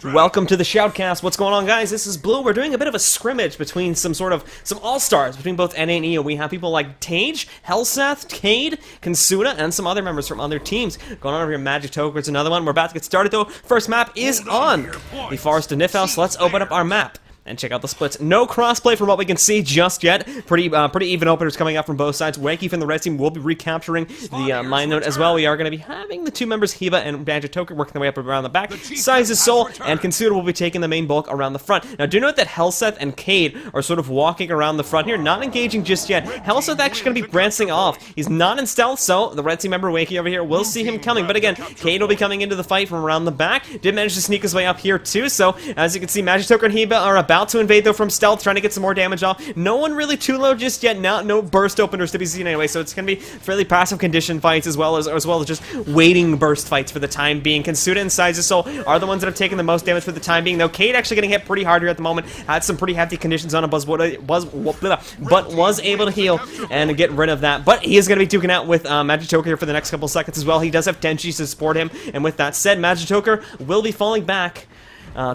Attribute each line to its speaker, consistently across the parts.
Speaker 1: Welcome to the Shoutcast. What's going on, guys? This is Blue. We're doing a bit of a scrimmage between some all-stars between both NA and EO. We have people like Tage, Helseth, Cade, Kansuda, and some other members from other teams. Going on over here, Magic Toker's another one. We're about to get started, though. First map is on the Forest of Nifhouse. Let's open up our map and check out the splits. No crossplay from what we can see just yet. Pretty even openers coming out from both sides. Wanky from the red team will be recapturing the mine node as well. We are going to be having the two members, Hiba and Magic Toker, working their way up around the back. Size's Soul and Consuda will be taking the main bulk around the front. Now, do note that Helseth and Cade are sort of walking around the front here, not engaging just yet. Helseth actually going to be branching off. He's not in stealth, so the red team member, Wanky, over here, will see him coming. But again, Cade will be coming into the fight from around the back. Did manage to sneak his way up here, too. So, as you can see, Magic Toker and Hiba are about to invade, though, from stealth, trying to get some more damage off. No one really too low just yet. No burst openers to be seen anyway, so it's going to be fairly passive condition fights as well as just waiting burst fights for the time being. Kansuda and Size's Soul are the ones that have taken the most damage for the time being, though Cade actually getting hit pretty hard here at the moment. Had some pretty hefty conditions on him, but was able to heal and get rid of that. But he is going to be duking out with Magic Toker here for the next couple seconds as well. He does have Denshi to support him, and with that said, Magic Toker will be falling back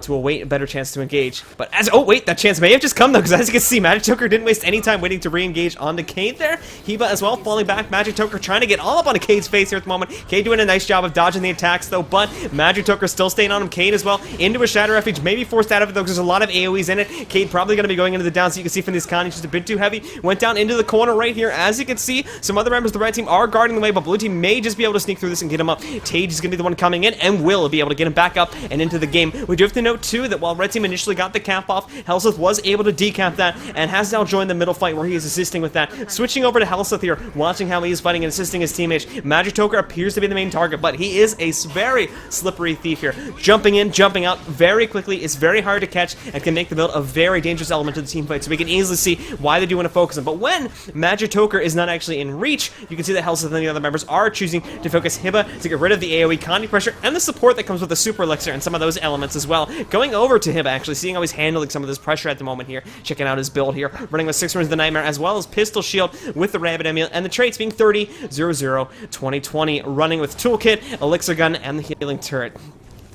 Speaker 1: to await a better chance to engage. But oh wait, that chance may have just come though, because as you can see, Magic Toker didn't waste any time waiting to re-engage onto Cade there. Hiba as well falling back. Magic Toker trying to get all up onto Cade's face here at the moment. Cade doing a nice job of dodging the attacks though, but Magic Toker still staying on him. Cade as well into a Shadow Refuge, maybe forced out of it though, because there's a lot of AoEs in it. Cade probably going to be going into the down, so you can see from these Connie just a bit too heavy. Went down into the corner right here. As you can see, some other members of the red team are guarding the way, but blue team may just be able to sneak through this and get him up. Tage is going to be the one coming in and will be able to get him back up and into the game. We do have to note too that while red team initially got the cap off, Helseth was able to decap that and has now joined the middle fight where he is assisting with that. Switching over to Helseth here, watching how he is fighting and assisting his teammates. Magic Toker appears to be the main target, but he is a very slippery thief here. Jumping in, jumping out very quickly is very hard to catch and can make the build a very dangerous element to the team fight, so we can easily see why they do want to focus him. But when Magic Toker is not actually in reach, you can see that Helseth and the other members are choosing to focus Hiba to get rid of the AoE Connie pressure and the support that comes with the Super Elixir and some of those elements as well. Going over to Hiba, actually seeing how he's handling some of this pressure at the moment here. Checking out his build here. Running with 6 runes of the Nightmare as well as Pistol Shield with the Rabbit Amulet and the traits being 30, 00, 2020. Running with Toolkit, Elixir Gun, and the Healing Turret,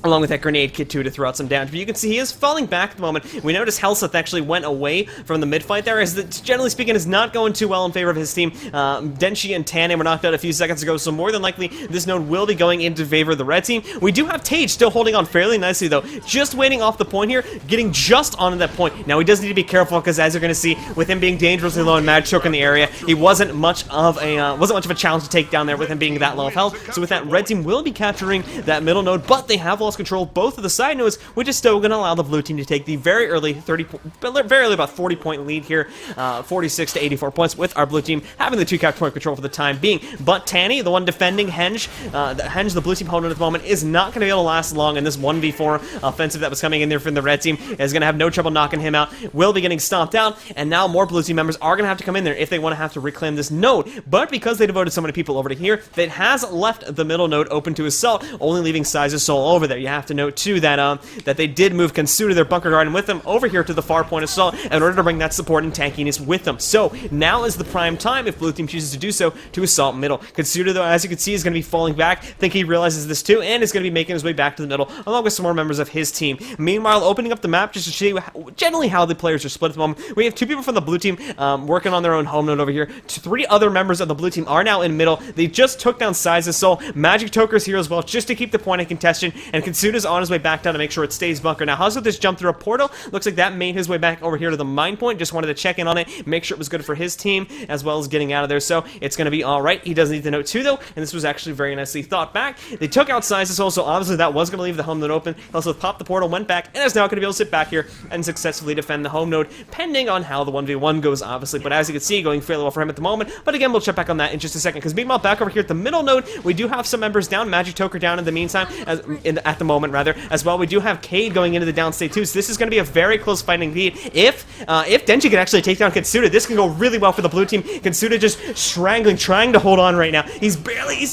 Speaker 1: along with that grenade kit too to throw out some damage. But you can see he is falling back at the moment. We noticed Helseth actually went away from the mid fight there, as that generally speaking is not going too well in favor of his team. Denshi and Tane were knocked out a few seconds ago, so more than likely this node will be going into favor of the red team. We do have Tage still holding on fairly nicely though, just waiting off the point here, getting just onto that point. Now he does need to be careful, because as you're going to see, with him being dangerously low and Magic Toker in the area, he wasn't much of a challenge to take down there with him being that low of health. So with that, red team will be capturing that middle node, but they have lost control of both of the side nodes, which is still going to allow the blue team to take the very early about 40-point lead here, 46 to 84 points, with our blue team having the 2 cap point control for the time being. But Tanny, the one defending Henge, the blue team opponent at the moment, is not going to be able to last long in this 1v4 offensive that was coming in there from the red team. Is going to have no trouble knocking him out, will be getting stomped out, and now more blue team members are going to have to come in there if they want to have to reclaim this node. But because they devoted so many people over to here, it has left the middle node open to assault, only leaving Size's Soul over there. You have to note too that they did move Kansuda, their bunker garden, with them over here to the far point assault in order to bring that support and tankiness with them. So now is the prime time, if blue team chooses to do so, to assault middle. Kansuda, though, as you can see, is going to be falling back. I think he realizes this too, and is going to be making his way back to the middle, along with some more members of his team. Meanwhile, opening up the map just to show you generally how the players are split at the moment. We have 2 people from the blue team working on their own home node over here. 3 other members of the blue team are now in middle. They just took down Size's Soul. Magic Toker's here as well, just to keep the point of contention, and Kansuda's on his way back down to make sure it stays bunker. Now, How's with this jump through a portal? Looks like that made his way back over here to the mine point. Just wanted to check in on it, make sure it was good for his team, as well as getting out of there. So it's going to be all right. He does need to note too, though, and this was actually very nicely thought back. They took out Size's Soul, so obviously that was going to leave the home node open. He also popped the portal, went back, and is now going to be able to sit back here and successfully defend the home node, pending on how the 1v1 goes, obviously. But as you can see, going fairly well for him at the moment. But again, we'll check back on that in just a second, because meanwhile, back over here at the middle node, we do have some members down. Magic Toker down in the meantime, at the moment, rather, as well. We do have Cade going into the downstate too, so this is going to be a very close fighting lead. If Denji can actually take down Kansuda, this can go really well for the blue team. Kansuda just strangling, trying to hold on right now. He's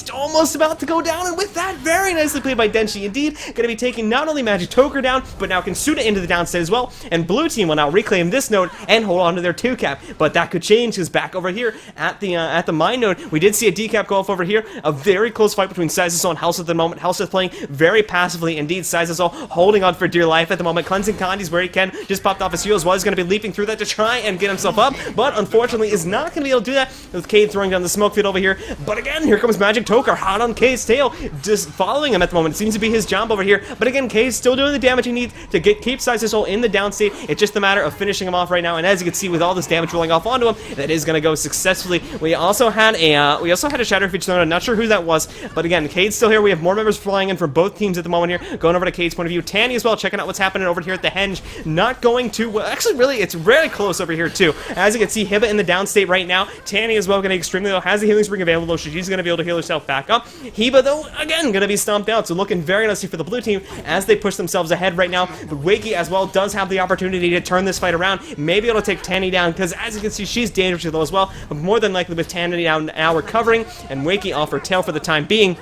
Speaker 1: almost about to go down, and with that, very nicely played by Denshi. Indeed, going to be taking not only Magic Toker down, but now Kansuda into the downstate as well, and blue team will now reclaim this node and hold on to their 2-cap, but that could change, because back over here at the mine node, we did see a decap go off over here. A very close fight between Size's Soul and Helseth at the moment. Helseth playing very passive massively indeed. Sizes holding on for dear life at the moment. Cleansing Candies where he can. Just popped off his heal as well. He's going to be leaping through that to try and get himself up, but unfortunately is not going to be able to do that with Cade throwing down the smoke field over here. But again, here comes Magic Toker, hot on Cade's tail, just following him at the moment. It seems to be his job over here. But again, Cade's still doing the damage he needs to keep Sizes in the down state. It's just a matter of finishing him off right now. And as you can see, with all this damage rolling off onto him, that is going to go successfully. We also had a Shatter Feature thrown. I'm not sure who that was, but again, Cade's still here. We have more members flying in from both teams at the moment here. Going over to Cade's point of view. Tanny as well, checking out what's happening over here at the Henge. Not going too well. Actually, really, it's very close over here too. As you can see, Hiba in the down state right now. Tanny as well, going to extremely low. Has the healing spring available. She's going to be able to heal herself back up. Hiba, though, again, going to be stomped out. So looking very nicely for the blue team as they push themselves ahead right now. But Wakey as well does have the opportunity to turn this fight around. Maybe it'll take Tanny down because as you can see, she's dangerously low as well. But more than likely with Tanny down now recovering and Wakey off her tail for the time being.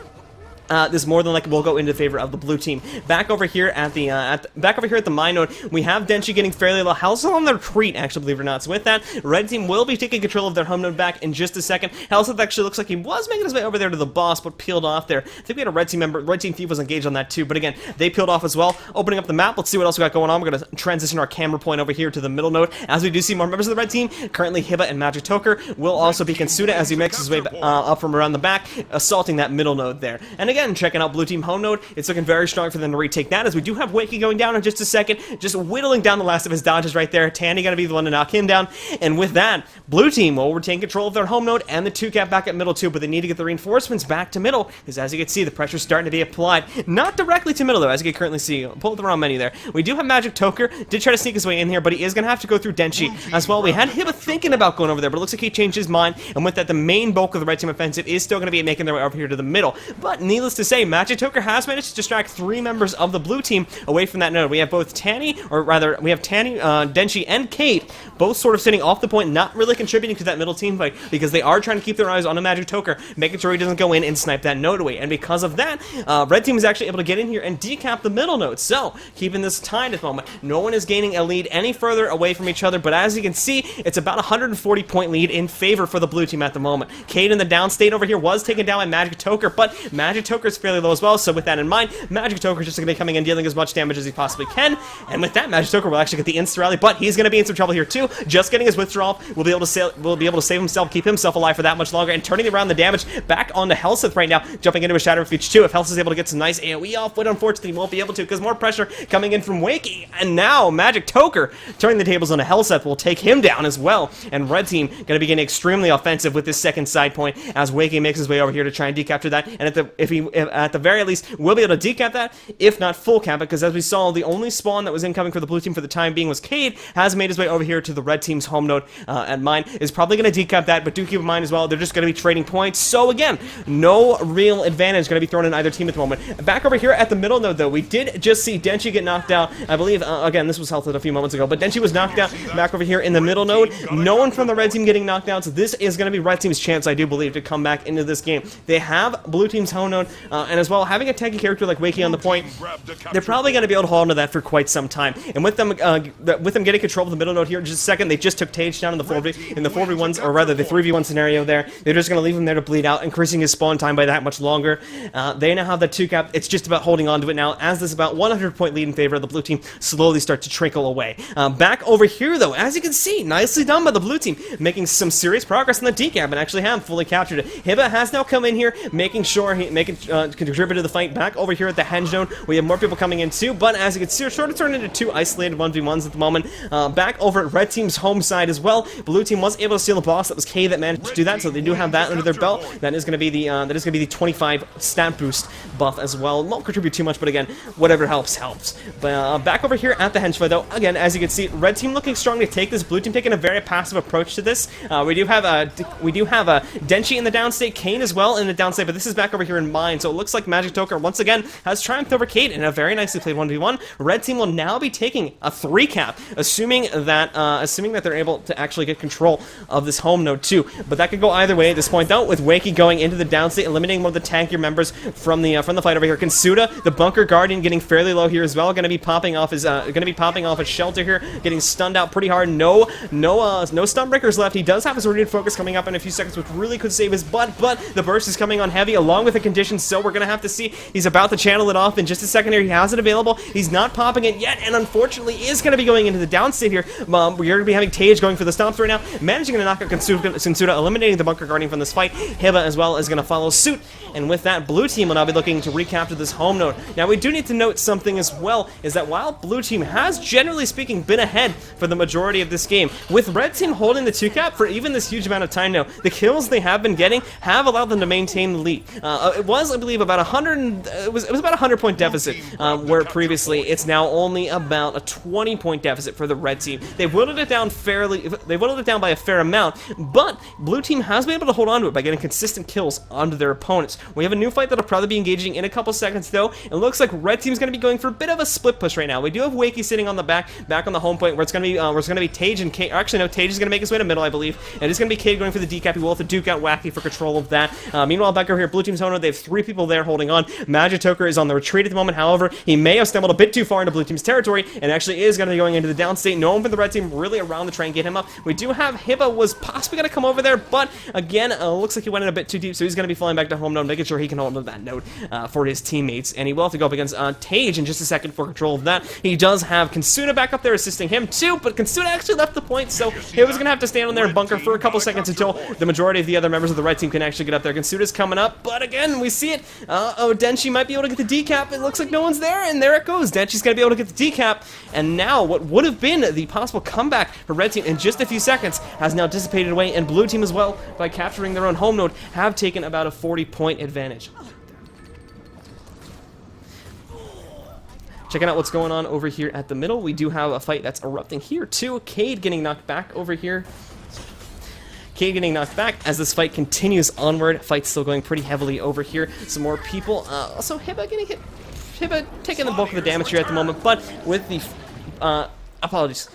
Speaker 1: This more than likely will go into favor of the blue team. Back over here at the mine node, we have Denshi getting fairly low. Hellseth on the retreat, actually, believe it or not. So with that, red team will be taking control of their home node back in just a second. Hellseth actually looks like he was making his way over there to the boss, but peeled off there. I think we had a red team member. Red team thief was engaged on that too, but again, they peeled off as well. Opening up the map, let's see what else we got going on. We're going to transition our camera point over here to the middle node, as we do see more members of the red team. Currently, Hiba and Magic Toker will also be Kinsuda as he makes his way up from around the back, assaulting that middle node there. And again, checking out blue team home node, it's looking very strong for them to retake that, as we do have Wakey going down in just a second, just whittling down the last of his dodges right there. Tanny gonna be the one to knock him down, and with that, blue team will retain control of their home node and the 2-cap back at middle too, but they need to get the reinforcements back to middle, because as you can see, the pressure's starting to be applied. Not directly to middle though, as you can currently see. Pull up the wrong menu there. We do have Magic Toker, did try to sneak his way in here, but he is gonna have to go through Denshi as well. We had Hiba thinking about going over there, but it looks like he changed his mind, and with that, the main bulk of the red team offensive is still gonna be making their way over here to the middle. But needless to say, Magic Toker has managed to distract 3 members of the blue team away from that node. We have both Tanny, or rather, we have Tanny, Denshi, and Cade, both sort of sitting off the point, not really contributing to that middle team fight, because they are trying to keep their eyes on a Magic Toker, making sure he doesn't go in and snipe that node away. And because of that, red team is actually able to get in here and decap the middle node. So, keeping this tied at the moment. No one is gaining a lead any further away from each other, but as you can see, it's about a 140-point lead in favor for the blue team at the moment. Cade in the downstate over here was taken down by Magic Toker, but Magic Toker is fairly low as well, so with that in mind, Magic Toker is just going to be coming in, dealing as much damage as he possibly can, and with that, Magic Toker will actually get the insta rally, but he's going to be in some trouble here too. Just getting his withdrawal will be able to save himself, keep himself alive for that much longer, and turning around the damage back onto Hellseth right now, jumping into a Shadow Refuge too. If Hellseth is able to get some nice AoE off, but unfortunately he won't be able to because more pressure coming in from Wakey, and now Magic Toker turning the tables onto Hellseth will take him down as well, and red team going to be getting extremely offensive with this second side point as Wakey makes his way over here to try and decapture that, and at the very least will be able to decap that, if not full cap it, because as we saw, the only spawn that was incoming for the blue team for the time being was Cade, has made his way over here to the red team's home node at mine, is probably going to decap that, but do keep in mind as well, they're just going to be trading points, so again, no real advantage going to be thrown in either team at the moment. Back over here at the middle node though, we did just see Denshi get knocked out, I believe, again, this was Hellseth a few moments ago, but Denshi was knocked out back over here in the middle node, no one from the red team getting knocked out, so this is going to be red team's chance, I do believe, to come back into this game. They have blue team's home node, and as well, having a tanky character like Wakey on the point, they're probably going to be able to hold on to that for quite some time. And with them getting control of the middle node here in just a second, they just took Tage down in the 4v1s, or rather the 3v1 scenario there. They're just going to leave him there to bleed out, increasing his spawn time by that much longer. They now have the 2-cap. It's just about holding on to it now, as this about 100-point lead in favor of the blue team slowly starts to trickle away. Back over here, though, as you can see, nicely done by the blue team, making some serious progress in the decap, and actually have fully captured it. Hiba has now come in here, making sure he contribute to the fight. Back over here at the Henge node, we have more people coming in too, but as you can see, we're sort of turned into 2 isolated 1v1s at the moment. Back over at red team's home side as well, blue team was able to steal the boss. That was Cade that managed to do that, so they do have that under their belt. That is going to be the 25 stat boost buff as well. Won't contribute too much, but again, whatever helps. But back over here at the Henge fight though, again, as you can see, red team looking strong to take this. Blue team taking a very passive approach to this. We do have a Denshi in the downstate, Kane as well in the downstate, but this is back over here in mine. So it looks like Magic Toker once again has triumphed over Cade in a very nicely played 1v1. Red team will now be taking a 3-cap, assuming that they're able to actually get control of this home node too. But that could go either way at this point though, with Wakey going into the downstate, eliminating one of the tankier members from the fight over here. Kinsuda, the bunker guardian, getting fairly low here as well, going to be popping off his shelter here, getting stunned out pretty hard. No stun breakers left. He does have his renewed focus coming up in a few seconds, which really could save his butt, but the burst is coming on heavy, along with the conditions so we're going to have to see. He's about to channel it off in just a second here. He has it available. He's not popping it yet, and unfortunately is going to be going into the downstate here. We're going to be having Tage going for the stomps right now, managing to knock out Kinsuda, eliminating the Bunker Guardian from this fight. Hiba as well is going to follow suit, and with that, blue team will now be looking to recapture this home node. Now, we do need to note something as well, is that while blue team has, generally speaking, been ahead for the majority of this game, with red team holding the 2-cap for even this huge amount of time now, the kills they have been getting have allowed them to maintain the lead. It was, I believe, about 100. It was about a 100-point deficit, where previously it's now only about a 20-point deficit for the red team. They've whittled it down by a fair amount, but blue team has been able to hold on to it by getting consistent kills onto their opponents. We have a new fight that'll probably be engaging in a couple seconds, though. It looks like red team's going to be going for a bit of a split push right now. We do have Wakey sitting on the back on the home point, where it's going to be Tage and Cade. Actually, no, Tage is going to make his way to middle, I believe, and it's going to be Cade going for the decap. He will have to duke out Wacky for control of that. Meanwhile, back over here, blue team's home node, they have 3 people there holding on. Magitoker is on the retreat at the moment. However, he may have stumbled a bit too far into blue team's territory, and actually is going to be going into the downstate. No one from the red team really around to try and get him up. We do have Hiba was possibly going to come over there, but again, looks like he went in a bit too deep, so he's going to be flying back to home node, making sure he can hold on to that node for his teammates, and he will have to go up against Tage in just a second for control of that. He does have Kinsuda back up there assisting him too, but Kinsuda actually left the point, so he was going to have to stand on there and bunker for a couple seconds until the majority of the other members of the red team can actually get up there. Kinsuda's coming up, but again, we see it. Denshi might be able to get the decap. It looks like no one's there, and there it goes. Denshi's going to be able to get the decap, and now what would have been the possible comeback for red team in just a few seconds has now dissipated away, and blue team as well, by capturing their own home node, have taken about a 40-point advantage. Checking out what's going on over here at the middle. We do have a fight that's erupting here too. Cade getting knocked back over here. Cade getting knocked back as this fight continues onward. Fight's still going pretty heavily over here. Some more people. Also, Hiba getting hit. Hiba taking the bulk of the damage here at the moment, but with the apologies.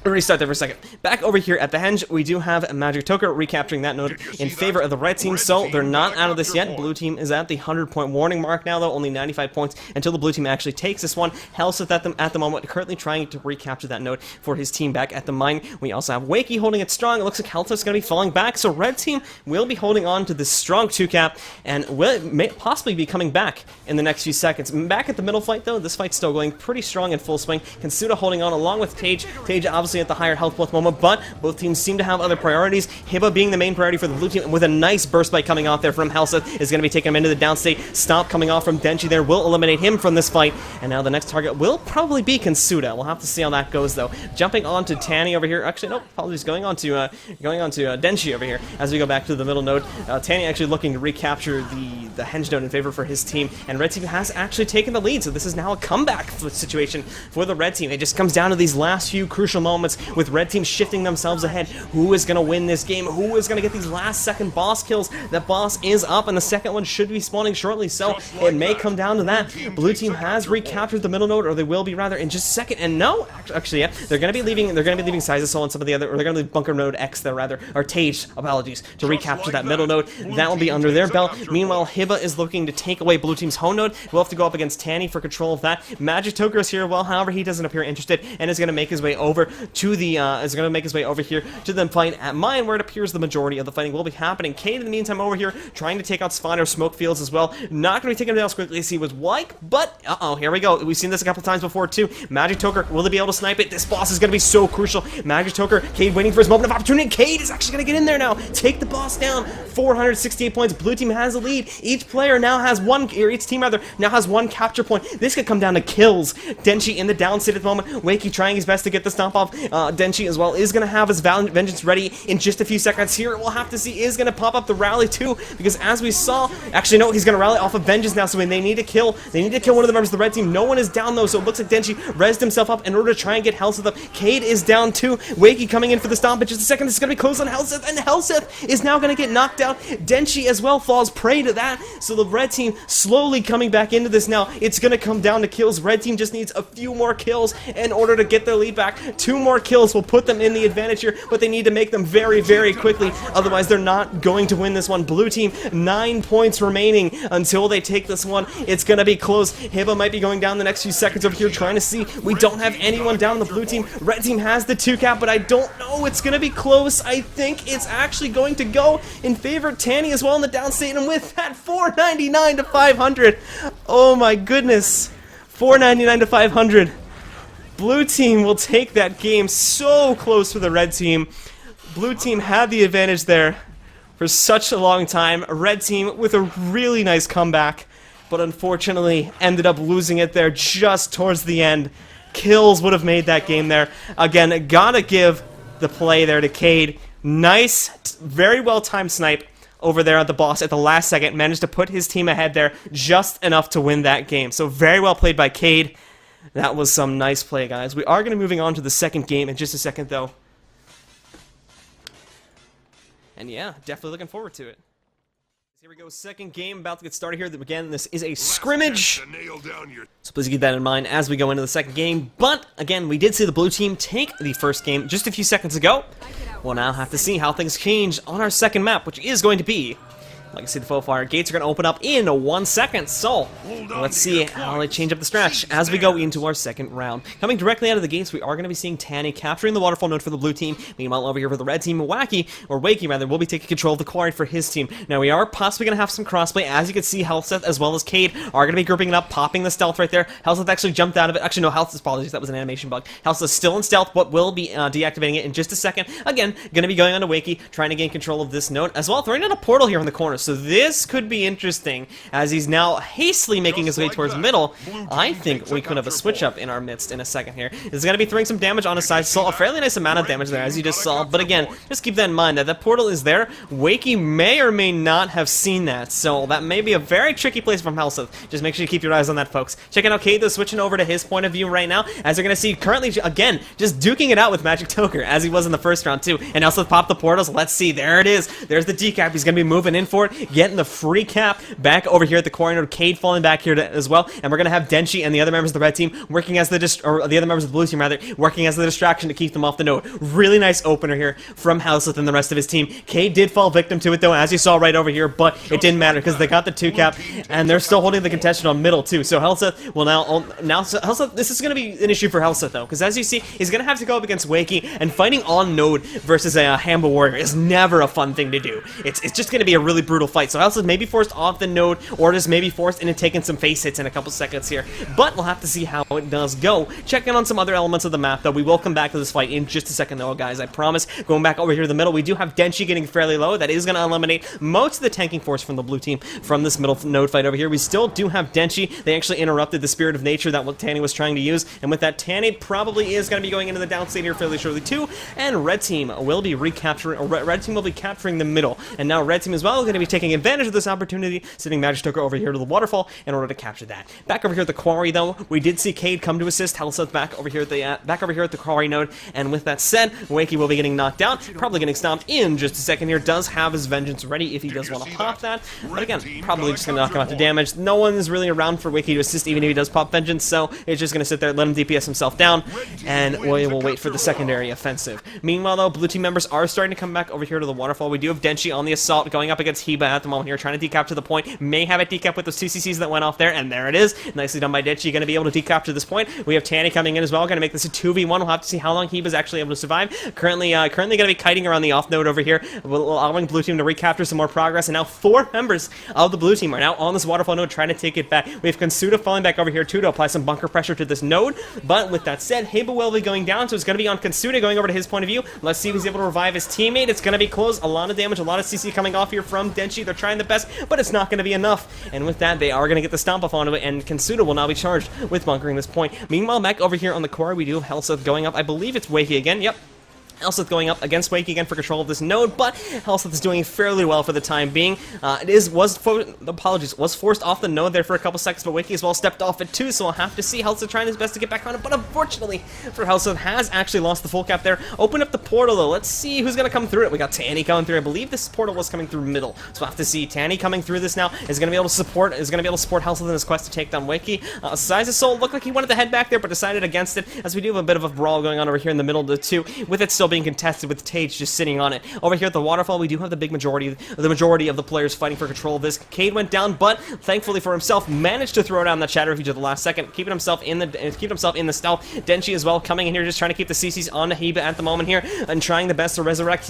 Speaker 1: Restart there for a second. Back over here at the henge, we do have Magitoker recapturing that node in favor of the red team, so they're not out of this yet. Blue team is at the 100-point warning mark now, though, only 95 points until the blue team actually takes this one. Helseth at the moment, currently trying to recapture that node for his team back at the mine. We also have Wakey holding it strong. It looks like Helseth's going to be falling back, so red team will be holding on to this strong 2-cap and may possibly be coming back in the next few seconds. Back at the middle fight, though, this fight's still going pretty strong in full swing. Kinsuda holding on along with Tage. Tage obviously at the higher health both moment, but both teams seem to have other priorities. Hiba being the main priority for the blue team, with a nice burst bite coming off there from Helseth, is going to be taking him into the downstate. Stomp coming off from Denshi there will eliminate him from this fight, and now the next target will probably be Kinsuda. We'll have to see how that goes, though. Jumping on to Tanny over here. Actually, no, apologies. Going on to Denshi over here as we go back to the middle node. Tanny actually looking to recapture the henge node in favor for his team, and red team has actually taken the lead, so this is now a comeback situation for the red team. It just comes down to these last few crucial moments with red team shifting themselves ahead. Who is going to win this game? Who is going to get these last second boss kills? That boss is up, and the second one should be spawning shortly, so it may come down to that. Blue team has recaptured the middle node, or they will be rather in just a second. And no, actually, yeah, they're going to be leaving. They're going to be leaving Sizasol and some of the other, or they're going to leave Bunker Node X there rather, or Tage, apologies, to recapture that middle node. That will be under their belt. Meanwhile, Hiba is looking to take away blue team's home node. We'll have to go up against Tanny for control of that. Magitoker is here. Well, however, he doesn't appear interested, and is going to make his way over to the over here to the fight at mine, where it appears the majority of the fighting will be happening. Cade, in the meantime, over here trying to take out Spider Smoke Fields as well. Not going to be taking him down as quickly as he would like, but here we go. We've seen this a couple times before too. Magitoker, will they be able to snipe it? This boss is going to be so crucial. Magitoker, Cade waiting for his moment of opportunity. Cade is actually going to get in there now. Take the boss down. 468 points. Blue team has the lead. Each player now has each team rather now has one capture point. This could come down to kills. Denshi in the downstate at the moment. Wakey trying his best to get the stomp off. Denshi as well is going to have his vengeance ready in just a few seconds here. We'll have to see, is going to pop up the rally too, because as we saw, actually no, he's going to rally off of vengeance now, so when they need to kill one of the members of the red team. No one is down though, so it looks like Denshi rezzed himself up in order to try and get Helseth up. Cade is down too. Wakey coming in for the stomp in just a second. This is going to be close on Helseth, and Helseth is now going to get knocked out. Denshi as well falls prey to that, so the red team slowly coming back into this now. It's going to come down to kills. Red team just needs a few more kills in order to get their lead back. 2 more more kills will put them in the advantage here, but they need to make them very, very quickly. Otherwise, they're not going to win this one. Blue team, 9 points remaining until they take this one. It's going to be close. Hibba might be going down the next few seconds over here, trying to see. We don't have anyone down on the blue team. Red team has the 2 cap, but I don't know. It's going to be close. I think it's actually going to go in favor of Tanny as well in the downstate, and with that, 499 to 500. Oh my goodness. 499 to 500. Blue team will take that game. So close for the red team. Blue team had the advantage there for such a long time. Red team with a really nice comeback, but unfortunately ended up losing it there just towards the end. Kills would have made that game there. Again, gotta give the play there to Cade. Nice, very well-timed snipe over there at the boss at the last second. Managed to put his team ahead there just enough to win that game. So very well played by Cade. That was some nice play, guys. We are going to be moving on to the second game in just a second, though. And yeah, definitely looking forward to it. Here we go, second game about to get started here. Again, this is a scrimmage, so please keep that in mind as we go into the second game. But, again, we did see the blue team take the first game just a few seconds ago. We'll now have to see how things change on our second map, which is going to be, like I see, the faux fire gates are going to open up in 1 second. So, let's see how they change up the stretch as we go into our second round. Coming directly out of the gates, we are going to be seeing Tanny capturing the waterfall node for the blue team. Meanwhile, over here for the red team, Wakey rather, will be taking control of the quarry for his team. Now, we are possibly going to have some crossplay. As you can see, Healthseth as well as Cade are going to be grouping it up, popping the stealth right there. Healthseth actually jumped out of it. Actually, no, Healthseth, apologies, that was an animation bug. Healthseth still in stealth, but will be deactivating it in just a second. Again, going to be going on to Wakey, trying to gain control of this node, as well, throwing down a portal here in the corner. So this could be interesting, as he's now hastily making his way towards middle. I think we could have a switch up in our midst in a second here. He's going to be throwing some damage on his side. Saw a fairly nice amount of damage there, as you just saw. But again, just keep that in mind, that that portal is there. Wakey may or may not have seen that, so that may be a very tricky place from Healthseth. Just make sure you keep your eyes on that, folks. Checking out Cade, though, switching over to his point of view right now, as you're going to see currently, again, just duking it out with Magic Toker, as he was in the first round, too. And Healthseth popped the portals. Let's see, there it is. There's the decap. He's going to be moving in for it, getting the free cap back over here at the corner node. Cade falling back here as well, and we're gonna have Denshi and the other members of the red team working as the the other members of the blue team rather working as the distraction to keep them off the node. Really nice opener here from Healthseth and the rest of his team. Cade did fall victim to it though, as you saw right over here, but it didn't matter because they got the 2 cap and they're still holding the contention on middle too. So Healthseth will Healthseth, this is gonna be an issue for Healthseth though, because as you see, he's gonna have to go up against Wakey, and fighting on node versus a Hamba warrior is never a fun thing to do. It's just gonna be a really brutal fight. So Healthseth may be forced off the node, or just maybe forced into taking some face hits in a couple seconds here. But we'll have to see how it does go. Checking on some other elements of the map, though. We will come back to this fight in just a second, though, guys. I promise. Going back over here to the middle, we do have Denshi getting fairly low. That is going to eliminate most of the tanking force from the blue team from this middle node fight over here. We still do have Denshi. They actually interrupted the Spirit of Nature that what Tanny was trying to use, and with that, Tanny probably is going to be going into the downstate here fairly shortly, too, and Red Team will be recapturing, or Red Team will be capturing the middle, and now Red Team as well is going to be taking advantage of this opportunity, sending Magic Toker over here to the waterfall in order to capture that. Back over here at the quarry, though, we did see Cade come to assist Healthseth back over here at the quarry node, and with that said, Wakey will be getting knocked out, probably getting stomped in just a second here. Does have his vengeance ready if he does want to pop that, but again, probably just going to knock him out to damage. No one's really around for Wakey to assist even if he does pop vengeance, so it's just going to sit there, let him DPS himself down, and we will wait for the secondary offensive. Meanwhile, though, blue team members are starting to come back over here to the waterfall. We do have Denshi on the assault going up against Heba at the moment here, trying to decap to the point. May have it decap with those 2 CCs that went off there, and there it is. Nicely done by Denshi. Going to be able to decap to this point. We have Tanny coming in as well. Going to make this a 2v1. We'll have to see how long Heba's actually able to survive. Currently going to be kiting around the off node over here, allowing blue team to recapture some more progress, and now 4 members of the blue team are now on this waterfall node trying to take it back. We have Consuda falling back over here too to apply some bunker pressure to this node, but with that said, Heba will be going down, so it's going to be on Consuda going over to his point of view. Let's see if he's able to revive his teammate. It's going to be close. A lot of damage, a lot of CC coming off here from Denshi. They're trying the best, but it's not going to be enough, and with that, they are going to get the stomp off onto it, and Consuda will now be charged with bunkering this point. Meanwhile, back over here on the core, we do have Healthseth going up. I believe it's Wakey again. Yep. Helseth going up against Wakey again for control of this node, but Helseth is doing fairly well for the time being. Was forced off the node there for a couple seconds, but Wakey as well stepped off it too, so we'll have to see Helseth trying his best to get back on it, but unfortunately for Helseth, has actually lost the full cap there. Open up the portal though, let's see who's going to come through it. We got Tanny coming through. I believe this portal was coming through middle, so we'll have to see. Tanny coming through this now is going to be able to support Helseth in his quest to take down Wakey. Size of Soul looked like he wanted to head back there, but decided against it, as we do have a bit of a brawl going on over here in the middle of the two, with it still being contested with Tage just sitting on it. Over here at the waterfall, we do have the majority of the players fighting for control of this. Cade went down, but thankfully for himself, managed to throw down that Shatter Refuge at the last second, keeping himself in the stealth. Denshi as well coming in here, just trying to keep the CCs on Nahiba at the moment here, and trying the best to resurrect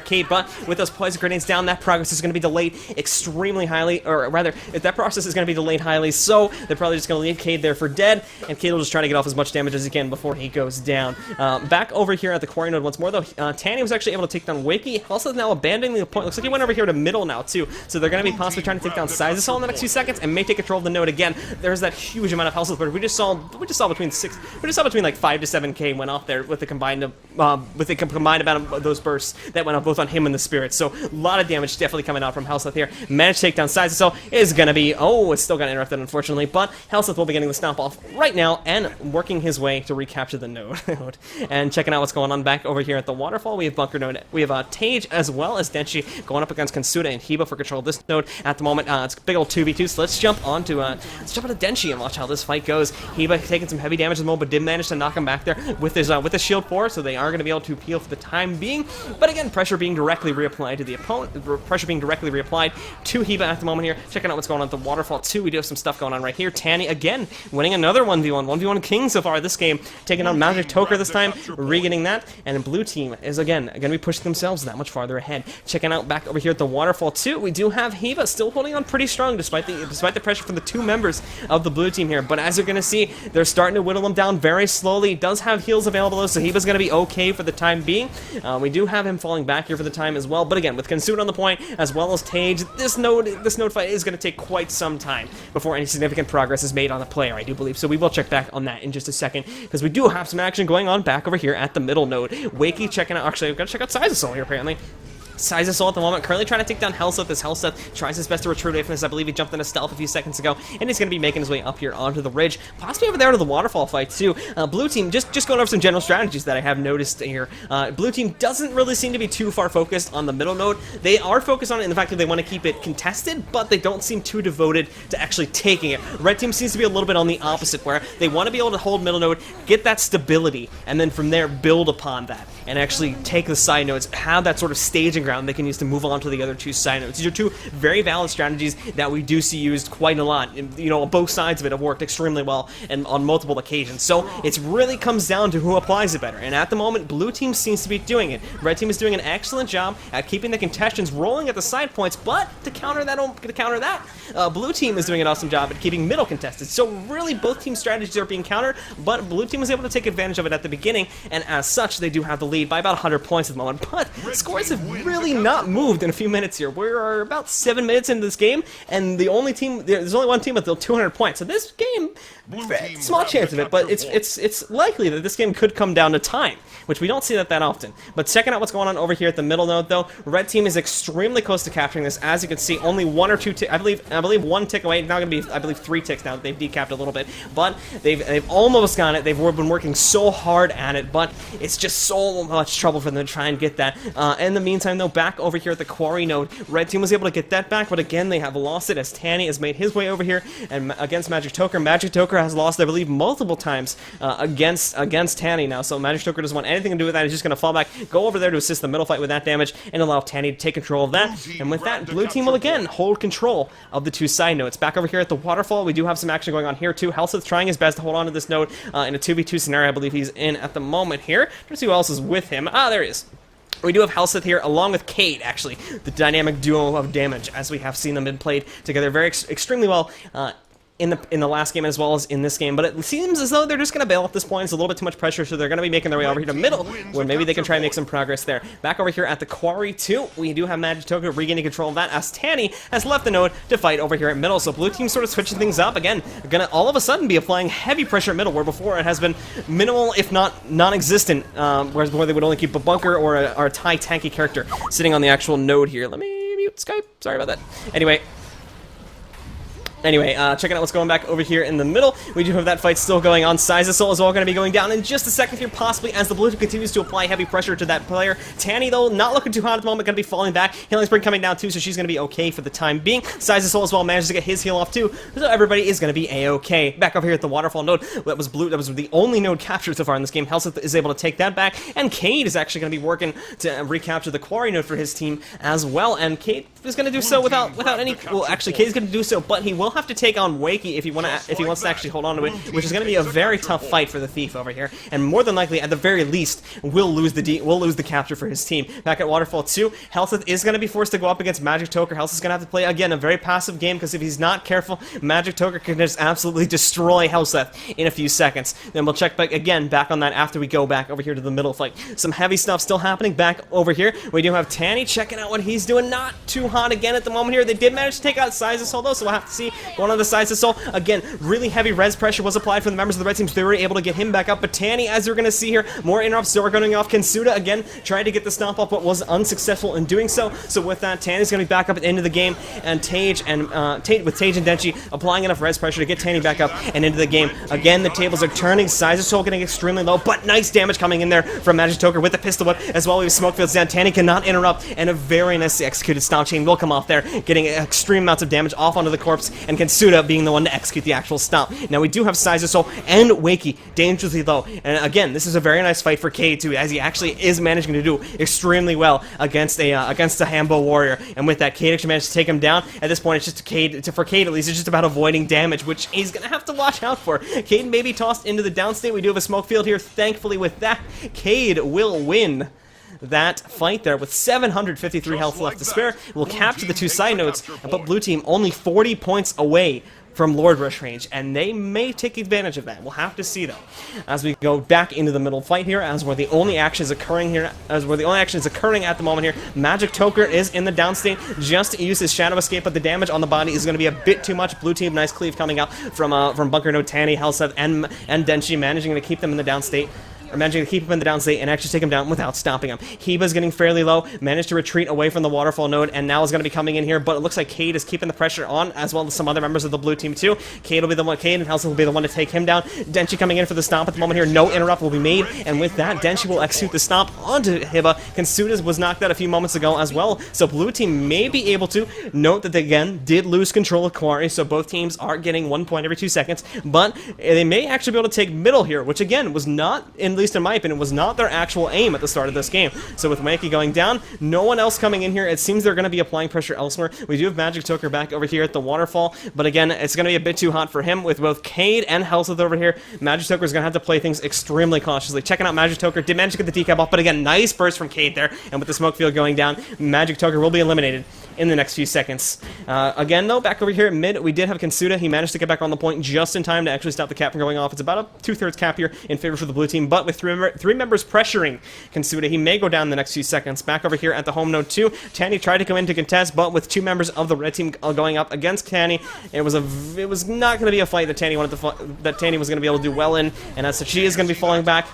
Speaker 1: Cade. But with those poison grenades down, that progress is going to be delayed extremely highly, or rather, that process is going to be delayed highly. So they're probably just going to leave Cade there for dead, and Cade will just try to get off as much damage as he can before he goes down. Back over here at the quarry node once more, though, Tanny was actually able to take down Wakey. Also now abandoning the point. Looks like he went over here to middle now, too. So they're going to be possibly trying to take down Sizasol in the next few seconds, and may take control of the node again. There's that huge amount of health, but we just saw between like 5 to 7k went off there with the combined amount of those bursts that went off both on him and the spirits. So a lot of damage definitely coming out from Helseth here. Managed to take down Sizasol is going to be, it's still got interrupted unfortunately, but Helseth will be getting the stomp off right now and working his way to recapture the node. And checking out what's going on back over here at the waterfall, we have Bunker Node, we have Tage as well as Denshi going up against Kansuda and Hiba for control of this node at the moment. It's a big old 2v2, so let's jump onto Denshi and watch how this fight goes. Hiba taking some heavy damage at the moment, but did manage to knock him back there with his shield 4, so they are going to be able to peel for the time being. But again, pressure being directly reapplied to the opponent, pressure being directly reapplied to Hiba at the moment here. Checking out what's going on at the waterfall too. We do have some stuff going on right here. Tanny again winning another 1v1 king so far this game, taking on Magic Toker this time, re-getting that, and blue team is again going to be pushing themselves that much farther ahead. Checking out back over here at the waterfall too, we do have Hiba still holding on pretty strong despite the pressure from the two members of the blue team here. But as you're going to see, they're starting to whittle him down very slowly. He does have heals available though, so Hiba's going to be okay for the time being. We do have him falling back here for the time as well. But again, with Kansuda on the point as well as Tage, this node fight is going to take quite some time before any significant progress is made on the player, I do believe. So we will check back on that in just a second, because we do have some action going on back over here at the middle node. Wakey checking out, actually, I've got to check out Sizasol here apparently. Sizasol at the moment, currently trying to take down Helseth as Helseth tries his best to retreat away from this. I believe he jumped into stealth a few seconds ago, and he's going to be making his way up here onto the ridge, possibly over there to the waterfall fight too. Blue team, just going over some general strategies that I have noticed here. Blue team doesn't really seem to be too far focused on the middle node. They are focused on it in the fact that they want to keep it contested, but they don't seem too devoted to actually taking it. Red team seems to be a little bit on the opposite, where they want to be able to hold middle node, get that stability, and then from there build upon that, and actually take the side nodes, have that sort of staging ground they can use to move on to the other two side nodes. These are two very valid strategies that we do see used quite a lot. You know, both sides of it have worked extremely well and on multiple occasions. So it really comes down to who applies it better. And at the moment, blue team seems to be doing it. Red team is doing an excellent job at keeping the contestants rolling at the side points, but to counter that, blue team is doing an awesome job at keeping middle contested. So really, both team strategies are being countered, but blue team was able to take advantage of it at the beginning, and as such, they do have the lead by about 100 points at the moment. But scores have really not moved in a few minutes here. We're about 7 minutes into this game, and there's only one team with 200 points. So this game, small chance of it, but it's likely that this game could come down to time, which we don't see that often. But checking out what's going on over here at the middle node, though, red team is extremely close to capturing this. As you can see, only one or two I believe one tick away. It's now going to be, I believe, 3 ticks now that they've decapped a little bit, but they've almost got it. They've been working so hard at it, but it's just so much trouble for them to try and get that. In the meantime, though, back over here at the quarry node, red team was able to get that back, but again, they have lost it as Tanny has made his way over here and against Magic Toker. Magic Toker has lost, I believe, multiple times against Tanny now, so Magic Toker doesn't want anything to do with that. He's just going to fall back, go over there to assist the middle fight with that damage, and allow Tanny to take control of that. And with that, blue team will again hold control of the two side nodes. Back over here at the waterfall, we do have some action going on here too. Helseth trying his best to hold on to this node in a 2v2 scenario I believe he's in at the moment here. Let's see who else is with him. There he is. We do have Helseth here, along with Cade, actually, the dynamic duo of damage, as we have seen them been played together very extremely well in the last game as well as in this game, but it seems as though they're just going to bail at this point. It's a little bit too much pressure, so they're going to be making their way over here to middle, where maybe they can try and make some progress there. Back over here at the Quarry 2, we do have Magitoka regaining control of that, as Tanny has left the node to fight over here at middle. So blue team sort of switching things up. Again, going to all of a sudden be applying heavy pressure at middle, where before it has been minimal, if not non-existent, whereas before they would only keep a bunker or a high tanky character sitting on the actual node here. Let me mute Skype. Sorry about that. Anyway, checking out what's going back over here in the middle. We do have that fight still going on. Soul as well going to be going down in just a second here, possibly, as the blue team continues to apply heavy pressure to that player. Tanny, though, not looking too hot at the moment, going to be falling back. Healing Spring coming down, too, so she's going to be okay for the time being. Soul as well manages to get his heal off, too, so everybody is going to be a-okay. Back over here at the Waterfall node, that was blue. That was the only node captured so far in this game. Helseth is able to take that back, and Cade is actually going to be working to recapture the Quarry node for his team as well, and Cade is going to do so without any... Well, actually, Cade's going to do so, but he will have to take on Wakey if he wants to actually hold on to it, which is going to be a very tough fight for the Thief over here, and more than likely, at the very least, will lose the capture for his team. Back at Waterfall 2, Helseth is going to be forced to go up against Magitoka. Helseth's going to have to play, again, a very passive game, because if he's not careful, Magitoka can just absolutely destroy Helseth in a few seconds. Then we'll check back on that after we go back over here to the middle fight. Some heavy stuff still happening back over here. We do have Tanny checking out what he's doing. Not too hot again at the moment here. They did manage to take out Soul, though, so we'll have to see one of the Soul. Again, really heavy res pressure was applied from the members of the red team, so they were able to get him back up. But Tanny, as we're going to see here, more interrupts still are going off. Kinsuda, again, tried to get the stomp up, but was unsuccessful in doing so. So with that, Tanny's going to be back up at the end of the game, and Tage and Denchi applying enough res pressure to get Tanny back up and into the game. Again, the tables are turning. Soul getting extremely low, but nice damage coming in there from Magitoka with the pistol whip, as well as smoke fields down. Tanny cannot interrupt, and a very nicely executed stomp chain will come off there, getting extreme amounts of damage off onto the corpse, and Kinsuda being the one to execute the actual stomp. Now we do have Soul and Wakey dangerously low, and again, this is a very nice fight for Cade too, as he actually is managing to do extremely well against a Hambo warrior. And with that, Cade actually managed to take him down. At this point, it's just for Cade at least, it's just about avoiding damage, which he's gonna have to watch out for. Cade may be tossed into the downstate. We do have a smoke field here. Thankfully, with that, Cade will win that fight there with 753 health left to spare. We'll capture the two side nodes and put blue team only 40 points away from Lord Rush range, and they may take advantage of that. We'll have to see, though, as we go back into the middle fight here, as where the only action is occurring at the moment here. Magitoka is in the downstate, just to use his Shadow Escape, but the damage on the body is going to be a bit too much. Blue team, nice cleave coming out from Bunker Node, Tanny, Helseth, and Denchi, managing to keep them in the downstate. Or managing to keep him in the downstate and actually take him down without stopping him. Heba's getting fairly low, managed to retreat away from the Waterfall node, and now is going to be coming in here, but it looks like Cade is keeping the pressure on, as well as some other members of the blue team too. Cade and Helseth will be the one to take him down. Denchi coming in for the stomp at the moment here. No interrupt will be made, and with that, Denchi will execute the stomp onto Hiba. Kinsuda was knocked out a few moments ago as well, so blue team may be able to note that they, again, did lose control of Quarry, so both teams are getting 1 point every 2 seconds, but they may actually be able to take middle here, which again was not, at least in my opinion, was not their actual aim at the start of this game. So with Wakey going down, no one else coming in here, it seems they're going to be applying pressure elsewhere. We do have Magitoka back over here at the Waterfall, but again, it's going to be a bit too hot for him with both Cade and Helseth over here. Magitoka is going to have to play things extremely cautiously. Checking out Magitoka, did manage to get the decap off, but again, nice burst from Cade there, and with the smoke field going down, Magitoka will be eliminated in the next few seconds. Again, though, back over here at mid, we did have Kinsuda. He managed to get back on the point just in time to actually stop the cap from going off. It's about a 2/3 cap here in favor for the blue team, but with three members pressuring Kinsuda, he may go down in the next few seconds. Back over here at the home node 2, Tanny tried to come in to contest, but with 2 members of the red team going up against Tanny, it was not going to be a fight that Tanny was going to be able to do well in, and as such, she is going to be falling back,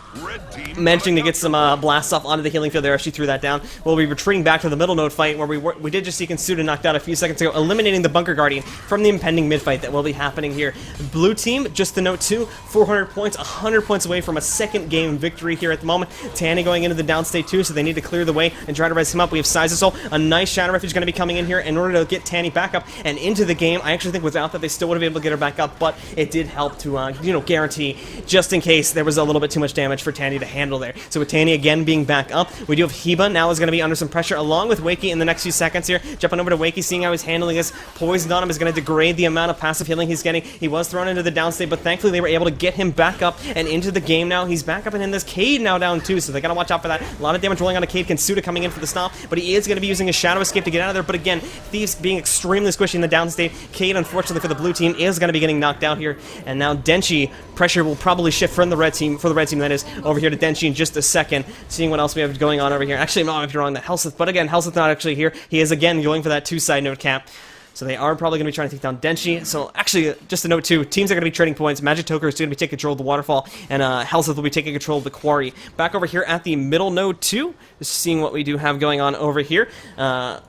Speaker 1: managing to get some blasts off onto the healing field there as she threw that down. We'll be retreating back to the middle node fight, where we did just see Kinsuda knocked out a few seconds ago, eliminating the Bunker Guardian from the impending mid-fight that will be happening here. Blue team, just to note too, 400 points, 100 points away from a second game victory here at the moment. Tanny going into the downstate too, so they need to clear the way and try to res him up. We have Soul, a nice Shadow Refuge going to be coming in here in order to get Tanny back up and into the game. I actually think without that, they still would have been able to get her back up, but it did help to, guarantee, just in case there was a little bit too much damage for Tanny to handle there. So with Tanny again being back up, we do have Heba now is going to be under some pressure, along with Wakey in the next few seconds here. jumping over to Wakey, seeing how he's handling this. Poison on him is going to degrade the amount of passive healing he's getting. He was thrown into the downstate, but thankfully they were able to get him back up and into the game now. He's back up and in this. Cade now down too, so they got to watch out for that. A lot of damage rolling on a Cade. Kensuda coming in for the stomp, but he is going to be using a Shadow Escape to get out of there. But again, Thieves being extremely squishy in the downstate. Cade, unfortunately for the blue team, is going to be getting knocked out here. And now Denchi, pressure will probably shift from the red team, that is, over here to Denchi in just a second. Seeing what else we have going on over here. Actually, no, if you're wrong, the Helseth, but again, Helseth not actually here. He is again going for that 2-side note cap. So they are probably going to be trying to take down Denchi. So actually, just a note too, teams are going to be trading points. Magic Toker is going to be taking control of the waterfall, and Helseth will be taking control of the quarry. Back over here at the middle node too, just seeing what we do have going on over here.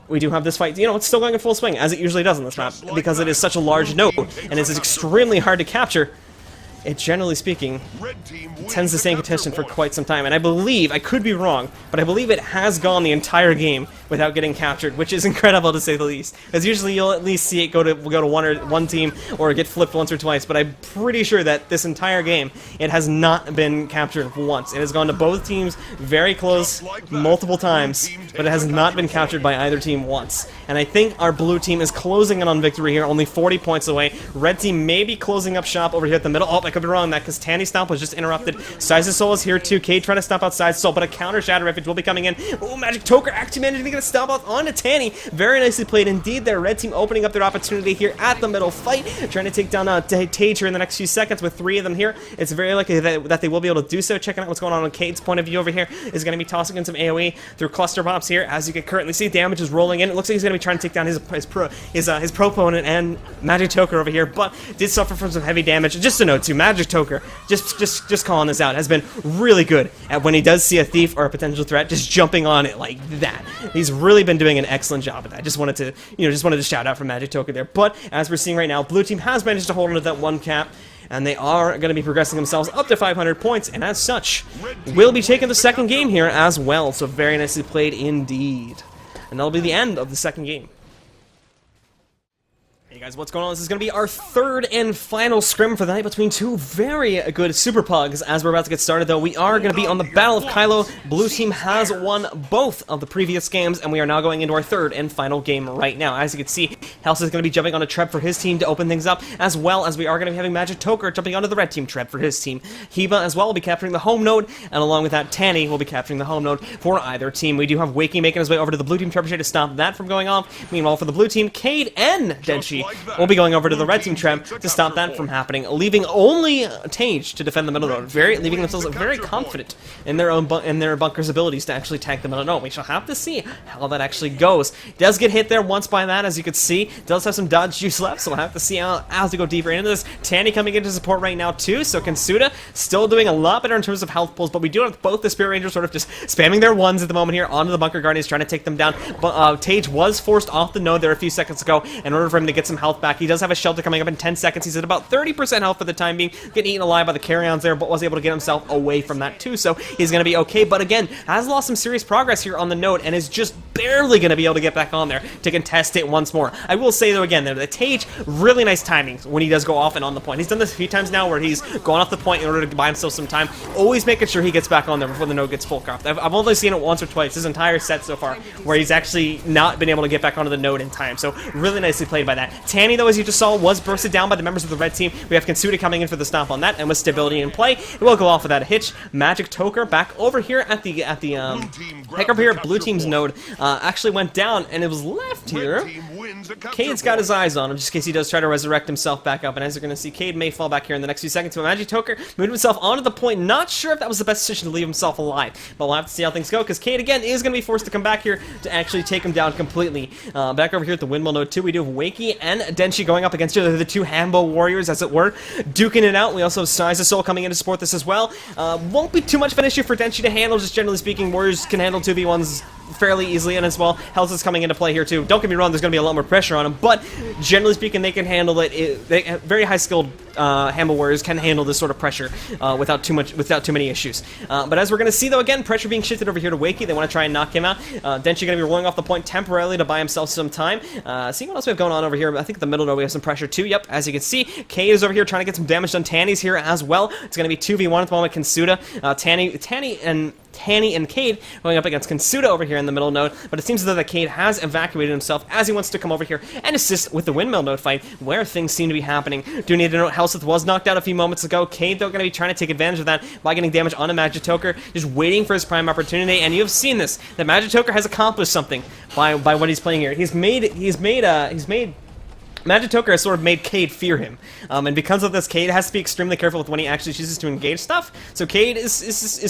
Speaker 1: We do have this fight, you know, it's still going in full swing, as it usually does on this map, because it is such a large node, and it's extremely hard to capture. It, generally speaking, tends to stay in contention for quite some time. And I believe, I could be wrong, but I believe it has gone the entire game without getting captured, which is incredible to say the least. Because usually you'll at least see it go to one team or get flipped once or twice, but I'm pretty sure that this entire game, it has not been captured once. It has gone to both teams very close multiple times, but it has not been captured by either team once. And I think our blue team is closing in on victory here, only 40 points away. Red team may be closing up shop over here at the middle. Oh, I could be wrong on that, because Tanny Stomp was just interrupted. Size Soul is here too. Cade trying to stomp out Size Soul, but a counter Shadow Refuge will be coming in. Oh, Magic Toker actually managing to get a stomp out onto Tanny. Very nicely played indeed there. Red team opening up their opportunity here at the middle fight, trying to take down Tage here in the next few seconds with 3 of them here. It's very likely that they will be able to do so. Checking out what's going on Cade's point of view over here is going to be tossing in some AoE through cluster bombs here. As you can currently see, damage is rolling in. It looks like he's going to be trying to take down his proponent and Magic Toker over here, but did suffer from some heavy damage. Just a note too, Magic Toker, just calling this out, has been really good at when he does see a thief or a potential threat, just jumping on it like that. He's really been doing an excellent job at that. Just wanted to shout out for Magic Toker there. But as we're seeing right now, blue team has managed to hold onto that 1 cap, and they are going to be progressing themselves up to 500 points, and as such, will be taking the second game here as well. So very nicely played indeed. And that'll be the end of the second game. Hey guys, what's going on? This is going to be our third and final scrim for the night between two very good Super Pugs. As we're about to get started, though, we are going to be on the Battle of Kylo. Blue team has won both of the previous games, and we are now going into our third and final game right now. As you can see, Helse is going to be jumping on a Treb for his team to open things up, as well as we are going to be having Magic Toker jumping onto the red team Treb for his team. Heba as well will be capturing the home node, and along with that, Tanny will be capturing the home node for either team. We do have Wakey making his way over to the blue team Trebuchet to stop that from going off. Meanwhile, for the blue team, Cade and Denchi will be going over to the red team Treb to stop that from happening, leaving only Tage to defend the middle node, leaving themselves very confident in their bunker's abilities to actually tank the middle node. We shall have to see how that actually goes. Does get hit there once by that, as you can see. Does have some dodge juice left, so we'll have to see how as we go deeper into this. Tanny coming into support right now too, so Kensuda still doing a lot better in terms of health pulls, but we do have both the Spirit Rangers sort of just spamming their ones at the moment here onto the bunker Guardians, trying to take them down. But Tage was forced off the node there a few seconds ago in order for him to get some health back. He does have a shelter coming up in 10 seconds. He's at about 30% health for the time being, getting eaten alive by the carry-ons there, but was able to get himself away from that too, so he's going to be okay. But again, has lost some serious progress here on the node and is just barely going to be able to get back on there to contest it once more. I will say though again, the Tage, really nice timing when he does go off and on the point. He's done this a few times now where he's gone off the point in order to buy himself some time, always making sure he gets back on there before the node gets full craft. I've only seen it once or twice this entire set so far where he's actually not been able to get back onto the node in time, so really nicely played by that. Tanny though, as you just saw, was bursted down by the members of the red team. We have Kensuda coming in for the stomp on that, and with stability in play, it will go off without a hitch. Magic Toker back over here at the blue team's node actually went down, and it was left here. Cade's got his eyes on him, just in case he does try to resurrect himself back up, and as you're going to see, Cade may fall back here in the next few seconds, but Magic Toker moved himself onto the point. Not sure if that was the best decision to leave himself alive, but we'll have to see how things go, because Cade again is going to be forced to come back here to actually take him down completely. Back over here at the windmill node 2, we do have Wakey and Denchi going up against the two Hambo warriors, as it were, duking it out. We also have Size of Soul coming in to support this as well. Won't be too much of an issue for Denchi to handle, just generally speaking. Warriors can handle 2v1s fairly easily, and as well, Health is coming into play here too. Don't get me wrong, there's going to be a lot more pressure on them, but generally speaking, they can handle it. Very high-skilled Hambo warriors can handle this sort of pressure without too many issues. But as we're going to see, though, again, pressure being shifted over here to Wakey. They want to try and knock him out. Denchi going to be rolling off the point temporarily to buy himself some time. Seeing what else we have going on over here. I think at the middle node we have some pressure too. Yep, as you can see, Kay is over here trying to get some damage done. Tanny's here as well. It's going to be 2v1 at the moment. Kensuda, Tanny and Tanny and Cade going up against Consuda over here in the middle node, but it seems as though that Cade has evacuated himself as he wants to come over here and assist with the windmill node fight, where things seem to be happening. Do need to note, Helseth was knocked out a few moments ago. Cade, though, going to be trying to take advantage of that by getting damage on a Magitoker, just waiting for his prime opportunity, and you have seen this, that Magitoker has accomplished something by what he's playing here. He's made Magitoker has sort of made Cade fear him, and because of this, Cade has to be extremely careful with when he actually chooses to engage stuff. So Cade is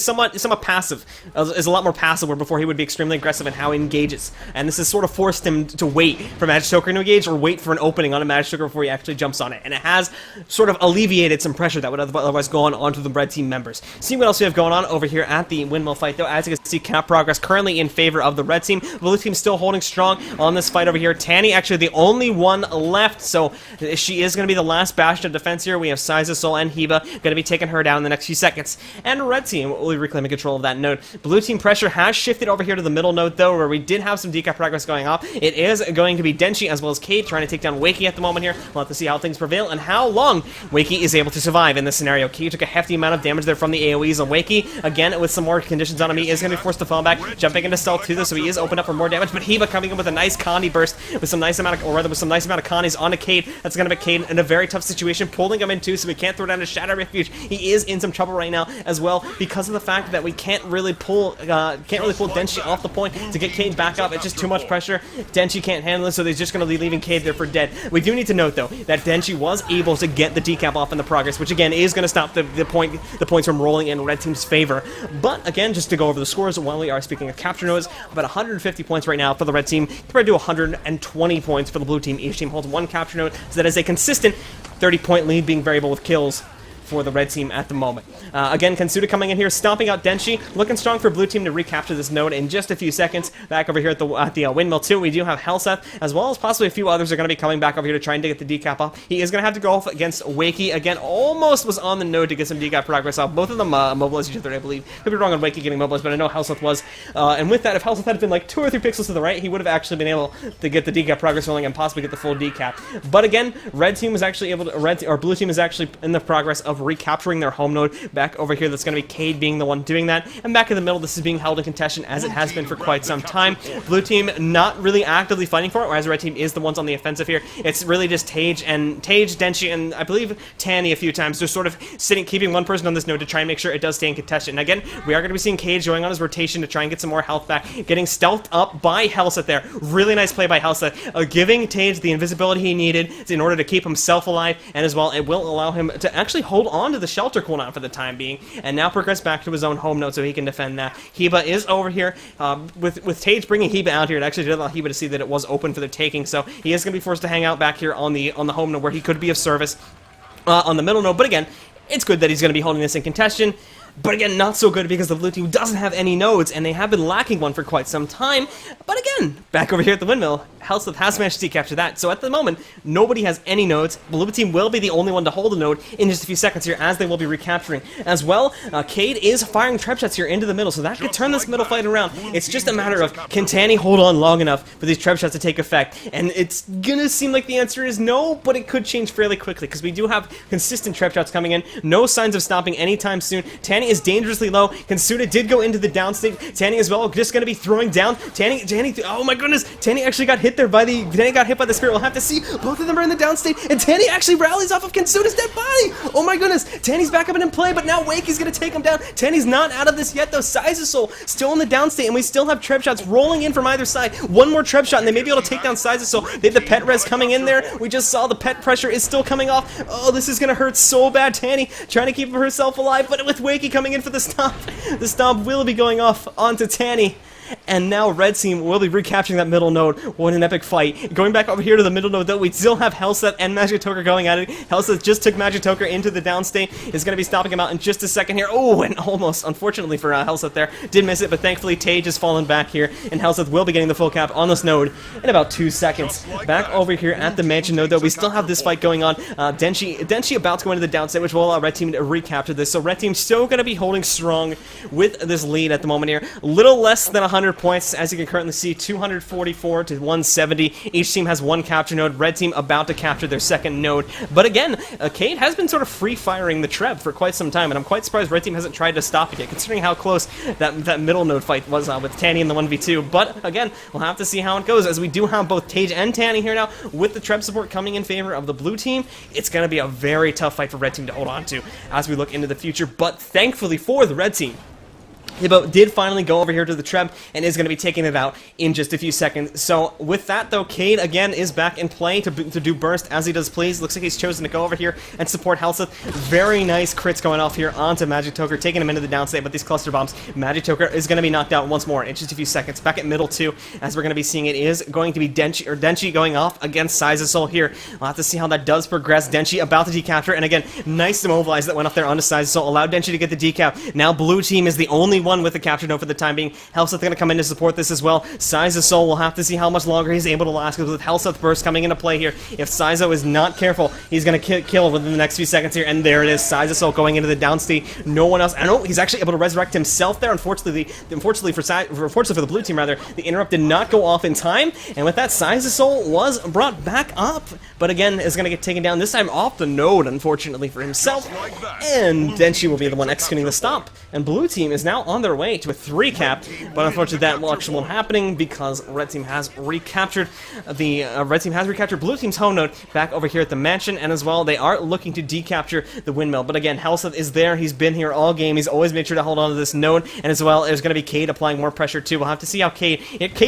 Speaker 1: somewhat passive, is a lot more passive, where before he would be extremely aggressive in how he engages, and this has sort of forced him to wait for Magitoker to engage, or wait for an opening on a Magitoker before he actually jumps on it, and it has sort of alleviated some pressure that would otherwise go on onto the red team members. See what else we have going on over here at the windmill fight, though. As you can see, cap progress currently in favor of the red team. Blue team still holding strong on this fight over here. Tanny actually the only one left, so she is going to be the last bastion of defense here. We have Sizasol and Heba going to be taking her down in the next few seconds, and red team will be reclaiming control of that node. Blue team pressure has shifted over here to the middle node, though, where we did have some decap progress going off. It is going to be Denshi as well as Cade trying to take down Wakey at the moment here. We'll have to see how things prevail and how long Wakey is able to survive in this scenario. Cade took a hefty amount of damage there from the AoEs, and Wakey, again, with some more conditions on him, he is going to be forced to fall back, jumping into stealth too, though, so he is opened up for more damage, but Heba coming in with a nice Connie burst, with some nice amount of, or rather with some nice amount of Connies onto Cade. That's going to be Cade in a very tough situation, pulling him in too, so we can't throw down a Shadow Refuge. He is in some trouble right now as well, because of the fact that we can't really pull Denshi off the point to get Cade back up. It's just too much pressure. Denshi can't handle it, so they're just going to be leaving Cade there for dead. We do need to note, though, that Denshi was able to get the decap off in the progress, which again is going to stop the points from rolling in red team's favor. But again, just to go over the scores while we are speaking of capture nodes, about 150 points right now for the red team compared to 120 points for the blue team. Each team holds one capture node, so that is a consistent 30-point lead, being variable with kills for the red team at the moment. Again, Consuda coming in here, stomping out Denshi, looking strong for blue team to recapture this node in just a few seconds. Back over here at the windmill too, we do have Helseth, as well as possibly a few others are going to be coming back over here to try and get the decap off. He is going to have to go off against Wakey. Again, almost was on the node to get some decap progress off. Both of them mobilized each other, I believe. Could be wrong on Wakey getting mobilized, but I know Helseth was. And with that, if Helseth had been like 2 or 3 pixels to the right, he would have actually been able to get the decap progress rolling and possibly get the full decap. But again, red team was actually able to, blue team is actually in the progress of recapturing their home node. Back over here, that's going to be Cade being the one doing that, and back in the middle, this is being held in contention as it has been for quite some time. Blue team not really actively fighting for it, whereas red team is the ones on the offensive here. It's really just Tage, Denshi, and I believe Tanny a few times, just sort of keeping one person on this node to try and make sure it does stay in contention. And again, we are going to be seeing Cage going on his rotation to try and get some more health back, getting stealthed up by Helseth there. Really nice play by Helseth, giving Tage the invisibility he needed in order to keep himself alive, and as well, it will allow him to actually hold on to the shelter cooldown for the time being, and now progress back to his own home node so he can defend that. Heba is over here, with Tage bringing Heba out here. It actually did allow Heba to see that it was open for the taking, so he is going to be forced to hang out back here on the home node where he could be of service on the middle node. But again, it's good that he's going to be holding this in contention. But again, not so good because the blue team doesn't have any nodes, and they have been lacking one for quite some time. But again, back over here at the windmill, Helseth has managed to capture that. So at the moment, nobody has any nodes. Blue team will be the only one to hold a node in just a few seconds here, as they will be recapturing. As well, Cade is firing trap shots here into the middle, so that could turn this middle fight around. It's just a matter of, can Tanny hold on long enough for these trap shots to take effect? And it's gonna seem like the answer is no, but it could change fairly quickly, because we do have consistent trap shots coming in. No signs of stopping anytime soon. Tanny is dangerously low. Consuda did go into the downstate. Tanny as well, just going to be throwing down. Tanny, oh my goodness, Tanny actually got hit there by the, Tanny got hit by the spirit. We'll have to see. Both of them are in the downstate, and Tanny actually rallies off of Consuda's dead body. Oh my goodness, Tanny's back up and in play, but now Wakey's going to take him down. Tanny's not out of this yet, though. Sizasol still in the downstate, and we still have trap shots rolling in from either side. One more trap shot, and they may be able to take down Sizasol. They have the pet res coming in there. We just saw the pet pressure is still coming off. Oh, this is going to hurt so bad. Tanny trying to keep herself alive, but with Wakey coming in for the stomp will be going off onto Tanny. And now red team will be recapturing that middle node. What an epic fight. Going back over here to the middle node, though, we still have Helseth and Magitoker going at it. Helseth just took Magitoker into the downstate. Is going to be stopping him out in just a second here. Oh, and almost, unfortunately for Helseth there, did miss it, but thankfully Tage has fallen back here, and Helseth will be getting the full cap on this node in about 2 seconds. Back over here at the mansion node, though, we still have this fight going on. Denshi about to go into the downstate, which will allow red team to recapture this. So red team still going to be holding strong with this lead at the moment here. Little less than 100 points, as you can currently see, 244 to 170. Each team has one capture node. Red team about to capture their second node. But again, Cade has been sort of free-firing the Treb for quite some time, and I'm quite surprised Red team hasn't tried to stop it yet, considering how close that middle node fight was with Tanny in the 1v2. But again, we'll have to see how it goes, as we do have both Tage and Tanny here now, with the Treb support coming in favor of the blue team. It's going to be a very tough fight for Red team to hold on to as we look into the future, but thankfully for the Red team, Hibbo did finally go over here to the Treb and is going to be taking it out in just a few seconds. So with that, though, Cade again is back in play to do burst as he does please. Looks like he's chosen to go over here and support Helseth. Very nice crits going off here onto Magic Toker, taking him into the downstate with these cluster bombs. Magic Toker is going to be knocked out once more in just a few seconds. Back at middle 2, as we're going to be seeing, it is going to be Denchi going off against Sizesoul here. We'll have to see how that does progress. Denchi about to decapture, and again, nice immobilize that went off there onto Sizesoul, allowed Denchi to get the decap. Now blue team is the only one with the capture node for the time being. Helseth going to come in to support this as well. Sizesoul will have to see how much longer he's able to last, because with Helseth burst coming into play here, if Sizo is not careful, he's going to kill within the next few seconds here, and there it is. Sizesoul going into the downstate. No one else. I know he's actually able to resurrect himself there. Unfortunately for the blue team, rather, the interrupt did not go off in time, and with that, Sizesoul was brought back up, but again is going to get taken down, this time off the node, unfortunately for himself, and Denchi will be the one executing the stop, and blue team is now on their way to a 3 cap, but unfortunately that actually won't happening because red team has recaptured blue team's home node back over here at the mansion, and as well they are looking to decapture the windmill. But again, Helseth is there. He's been here all game. He's always made sure to hold on to this node, and as well there's going to be Cade applying more pressure too. We'll have to see how Cade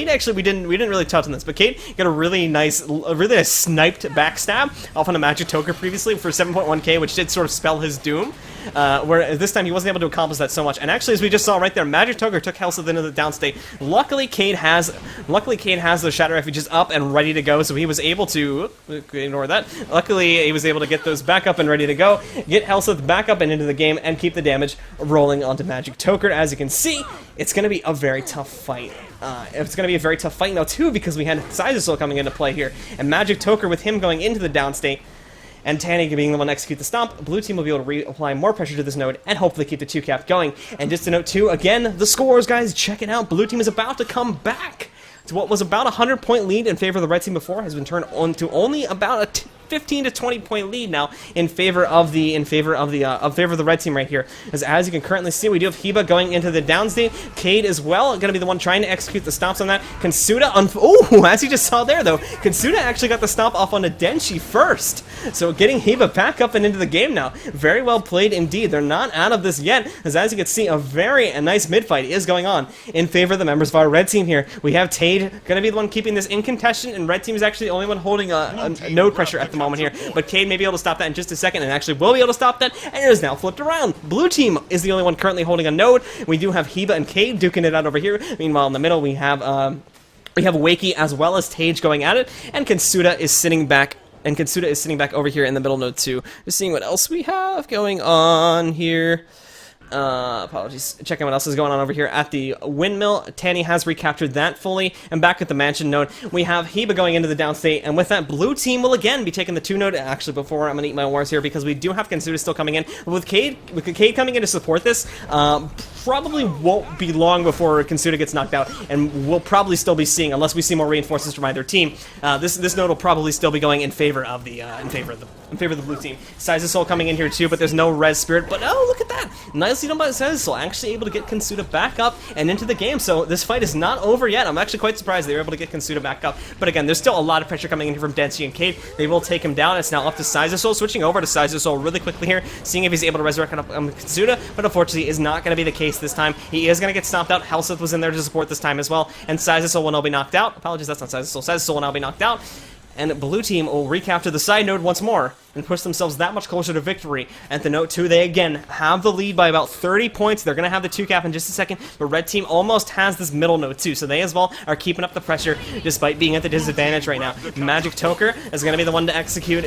Speaker 1: actually, we didn't really touch on this, but Cade got a really nice sniped backstab off on a Magic Toker previously for 7.1k, which did sort of spell his doom. Where this time he wasn't able to accomplish that so much. And actually, as we just saw right there, Magic Toker took Helseth into the downstate. Luckily, Cade has those Shadow Refuges up and ready to go, so he was able to ignore that. Luckily, he was able to get those back up and ready to go, get Helseth back up and into the game, and keep the damage rolling onto Magic Toker. As you can see, it's going to be a very tough fight. It's going to be a very tough fight now too, because we had Sizesoul coming into play here, and Magic Toker with him going into the downstate, and Tanny being the one to execute the stomp. Blue team will be able to reapply more pressure to this node and hopefully keep the 2 cap going. And just to note too, again, the scores, guys, check it out. Blue team is about to come back to what was about a 100-point lead in favor of the red team before, has been turned on to only about a 15 to 20 point lead now in favor of the red team right here. As you can currently see, we do have Heba going into the downstate. Cade as well going to be the one trying to execute the stomps on that. Kansuda, as you just saw there though, Kansuda actually got the stomp off on a Denchi first. So getting Heba back up and into the game now. Very well played indeed. They're not out of this yet, as you can see, a nice mid fight is going on in favor of the members of our red team here. We have Tade going to be the one keeping this in contention, and red team is actually the only one holding a node pressure at the moment here, but Cade may be able to stop that in just a second, and actually will be able to stop that, and it is now flipped around. Blue team is the only one currently holding a node. We do have Heba and Cade duking it out over here. Meanwhile, in the middle, we have Wakey as well as Tage going at it, and Kansuda is sitting back. Over here in the middle node too. Just seeing what else we have going on here. Apologies. Checking what else is going on over here at the windmill. Tanny has recaptured that fully, and back at the mansion node, we have Heba going into the downstate, and with that, blue team will again be taking the 2 node. Actually, before I'm gonna eat my wars here, because we do have Kansuda still coming in. With Cade coming in to support this, probably won't be long before Kansuda gets knocked out, and we'll probably still be seeing, unless we see more reinforcements from either team, this node will probably still be going in favor of the blue team. Sizesoul coming in here too, but there's no res spirit. But oh, look at that! Nicely done by Sizesoul, actually able to get Kansuda back up and into the game. So this fight is not over yet. I'm actually quite surprised they were able to get Kansuda back up. But again, there's still a lot of pressure coming in from Denchi and Cade. They will take him down. It's now up to Sizesoul, switching over to Sizesoul really quickly here, seeing if he's able to resurrect Kansuda, but unfortunately is not going to be the case this time. He is going to get stomped out. Helseth was in there to support this time as well, and Sizesoul will now be knocked out. Apologies, that's not Sizesoul. Sizesoul will now be knocked out, and blue team will recapture the side node once more and push themselves that much closer to victory. At the note 2, they again have the lead by about 30 points. They're going to have the 2 cap in just a second, but red team almost has this middle node too, so they as well are keeping up the pressure despite being at the disadvantage right now. Magic Toker is going to be the one to execute,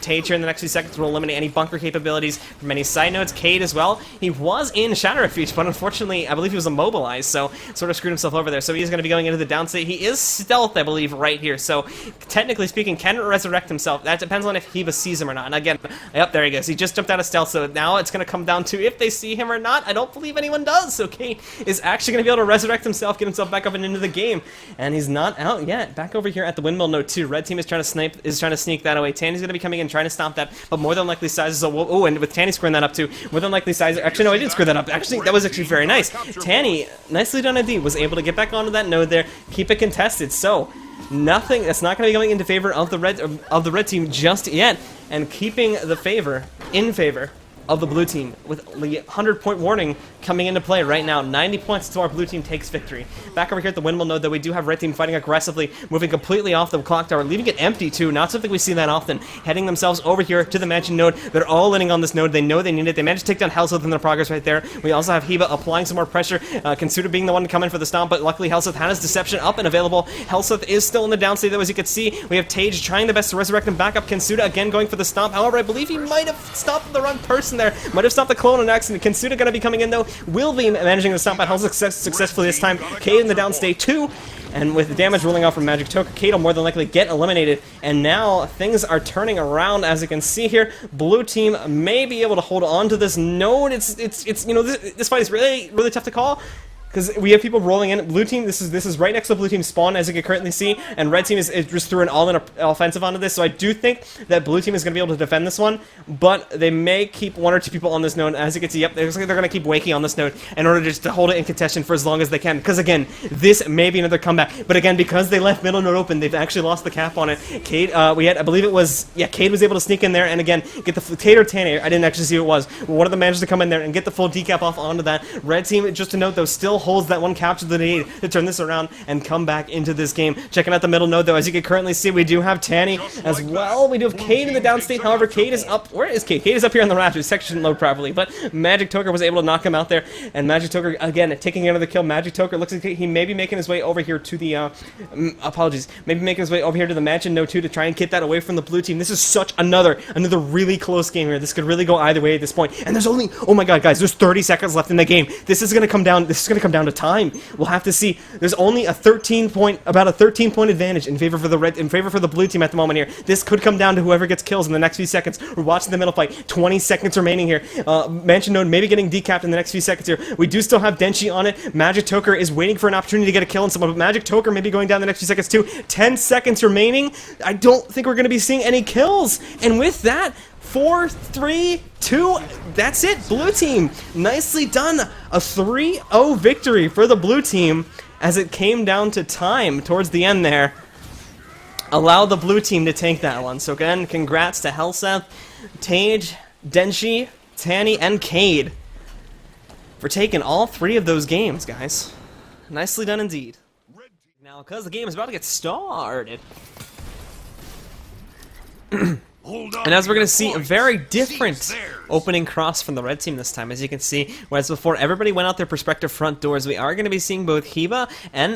Speaker 1: Tage here in the next few seconds. Will eliminate any bunker capabilities from any side nodes. Cade as well, he was in Shadow Refuge, but unfortunately I believe he was immobilized, so sort of screwed himself over there. So he's going to be going into the downstate. He is stealth, I believe, right here, so technically speaking can resurrect himself. That depends on if he Heba sees him or not. And again, yep, there he goes. He just jumped out of stealth, so now it's going to come down to if they see him or not. I don't believe anyone does, so Kate is actually going to be able to resurrect himself, get himself back up and into the game. And he's not out yet. Back over here at the windmill node 2. Red team is trying to sneak that away. Tanny's going to be coming in, trying to stop that, but more than likely Sizes will... Oh, and with Tanny screwing that up too, more than likely Sizes... Actually, no, he didn't screw that up. Actually, that was actually very nice. Tanny, nicely done indeed, was able to get back onto that node there, keep it contested. So, nothing that's not going to be going into favor of the red team just yet, and keeping the favor in favor of the blue team with the 100-point warning coming into play right now. 90 points until our blue team takes victory. Back over here at the windmill node, though, we do have red team fighting aggressively, moving completely off the clock tower, leaving it empty too. Not something we see that often. Heading themselves over here to the mansion node. They're all in on this node. They know they need it. They managed to take down Hellseth in their progress right there. We also have Heba applying some more pressure. Consuda being the one to come in for the stomp, but luckily Hellseth had his deception up and available. Hellseth is still in the downstate, though, as you can see. We have Tage trying the best to resurrect him back up. Consuda again going for the stomp. However, I believe he might have stopped the wrong person there. Might have stopped the clone on accident. Consuda going to be coming in, though. Will be managing to stomp out Hellseth successfully this time. Cade in the downstate too. And with the damage rolling out from Magic Toker, Cade will more than likely get eliminated. And now things are turning around, as you can see here. Blue team may be able to hold on to this node. It's you know, this fight is really tough to call, because we have people rolling in. Blue team, this is right next to blue team spawn, as you can currently see, and red team is just threw an all-in offensive onto this. So I do think that blue team is going to be able to defend this one, but they may keep one or two people on this node. As you can see, yep, they're going to keep Wakey on this node in order just to hold it in contention for as long as they can. Because again, this may be another comeback, but again, because they left middle node open, they've actually lost the cap on it. Cade, I believe it was, yeah, Cade was able to sneak in there and again get the Cade or Tanny. I didn't actually see who it was. One of them managed to come in there and get the full decap off onto that. Red team, just to note though, still holds that one capture that they need to turn this around and come back into this game. Checking out the middle node though, as you can currently see, we do have Tanny as well. We do have Cade in the downstate. However, Cade is up. Where is Cade? Cade is up here on the rafters. Section load properly, but Magic Toker was able to knock him out there, and Magic Toker again taking another kill. Magic Toker looks like he may be making his way over here to the maybe making his way over here to the mansion node 2 to try and get that away from the blue team. This is such another really close game here. This could really go either way at this point. And there's only, oh my god, guys, there's 30 seconds left in the game. This is going to come down to time. We'll have to see. There's only about a 13-point advantage in favor for the blue team at the moment here. This could come down to whoever gets kills in the next few seconds. We're watching the middle fight. 20 seconds remaining here. Mansion node maybe getting decapped in the next few seconds here. We do still have Denshi on it. Magic Toker is waiting for an opportunity to get a kill on someone, but Magic Toker may be going down the next few seconds too. 10 seconds remaining. I don't think we're going to be seeing any kills. And with that, 4, 3, 2, that's it. Blue team, nicely done. A 3-0 victory for the blue team as it came down to time towards the end there. Allow the blue team to take that one. So again, congrats to Hellseth, Tage, Denshi, Tanny, and Cade for taking all 3 of those games, guys. Nicely done indeed. Now, because the game is about to get started. And as we're going to see, a very different opening cross from the red team this time. As you can see, whereas before everybody went out their prospective front doors, we are going to be seeing both Heba and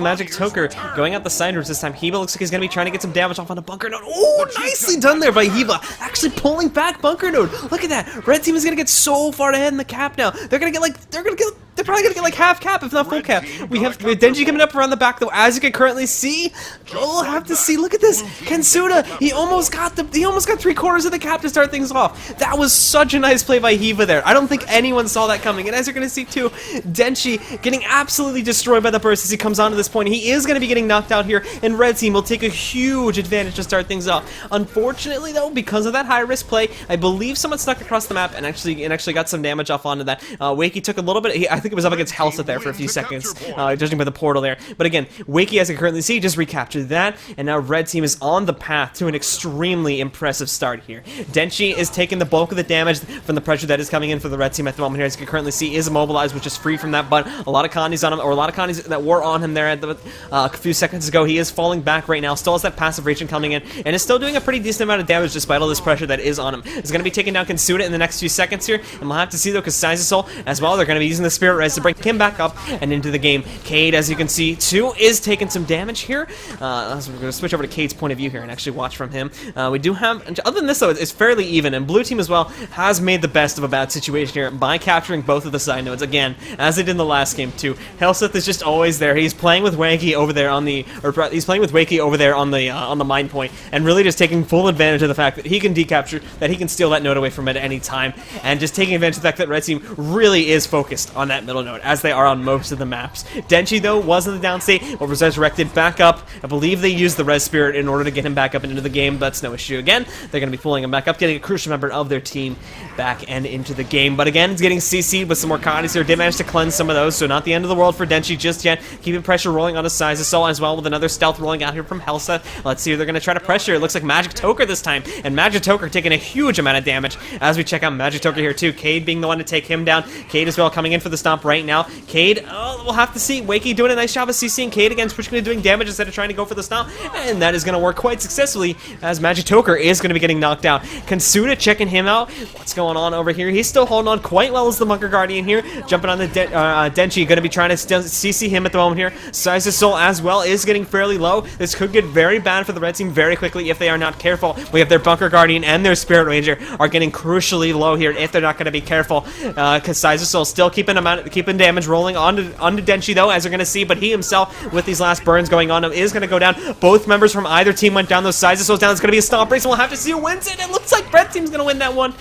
Speaker 1: Magic Toker going out the side doors this time. Heba looks like he's going to be trying to get some damage off on a bunker node. Oh, nicely done there by Heba. Actually pulling back bunker node. Look at that. Red team is going to get so far ahead in the cap now. They're probably gonna get like half cap, if not full cap. We have Denji coming up around the back though, as you can currently see. We'll have to see. Look at this, Kensuda. He almost got 3/4 of the cap to start things off. That was such a nice play by Heba there. I don't think anyone saw that coming. And as you're gonna see too, Denshi getting absolutely destroyed by the burst as he comes onto this point. He is gonna be getting knocked out here, and red team will take a huge advantage to start things off. Unfortunately though, because of that high risk play, I believe someone snuck across the map and actually got some damage off onto that. Wakey took a little bit. I think it was up against Hellseth there for a few seconds, judging by the portal there. But again, Wakey, as you can currently see, just recaptured that, and now red team is on the path to an extremely impressive start here. Denshi is taking the bulk of the damage from the pressure that is coming in for the red team at the moment here. As you can currently see, is immobilized, which is free from that, but a lot of condies on him, or a lot of condies that were on him there at the, a few seconds ago. He is falling back right now, still has that passive raging coming in, and is still doing a pretty decent amount of damage despite all this pressure that is on him. He's going to be taking down Kensuda in the next few seconds here, and we'll have to see though, because Soul as well, they're going to be using the Spirit Res to bring him back up and into the game. Cade, as you can see, too, is taking some damage here. So we're going to switch over to Cade's point of view here and actually watch from him. We do have, other than this though, it's fairly even, and blue team team as well has made the best of a bad situation here by capturing both of the side nodes again, as they did in the last game too. Helseth is just always there. He's playing with Wakey over there on the mine point, and really just taking full advantage of the fact that he can decapture, that he can steal that node away from it at any time, and just taking advantage of the fact that red team really is focused on that middle node, as they are on most of the maps. Denchi, though, was in the downstate, but was resurrected back up. I believe they used the Res Spirit in order to get him back up into the game. That's no issue again. They're going to be pulling him back up, getting a crucial member of their team back and into the game. But again, it's getting CC'd with some more Kadi's here. Did manage to cleanse some of those, so not the end of the world for Denchi just yet. Keeping pressure rolling on his size assault as well, with another stealth rolling out here from Helseth. Let's see if they're going to try to pressure. It looks like Magic Toker this time, and Magic Toker taking a huge amount of damage as we check out Magic Toker here too. Cade being the one to take him down. Cade as well coming in for the stomp right now. Cade, we'll have to see. Wakey doing a nice job of CCing Cade again, pushing and doing damage instead of trying to go for the stomp, and that is going to work quite successfully as Magic Toker is going to be getting knocked out. Kansuda checking him out. What's going on over here? He's still holding on quite well as the Bunker Guardian here, jumping on the Denchi, going to be trying to CC him at the moment here. Size of Soul as well is getting fairly low. This could get very bad for the red team very quickly if they are not careful. We have their Bunker Guardian and their Spirit Ranger are getting crucially low here if they're not going to be careful, because Size of Soul still keeping damage rolling onto Denchi though, as they're going to see, but he himself with these last burns going on is going to go down. Both members from either team went down. Those Size of Souls down. It's going to be a stomp race, and we'll have to see who wins it. It looks like red team's going to win that one.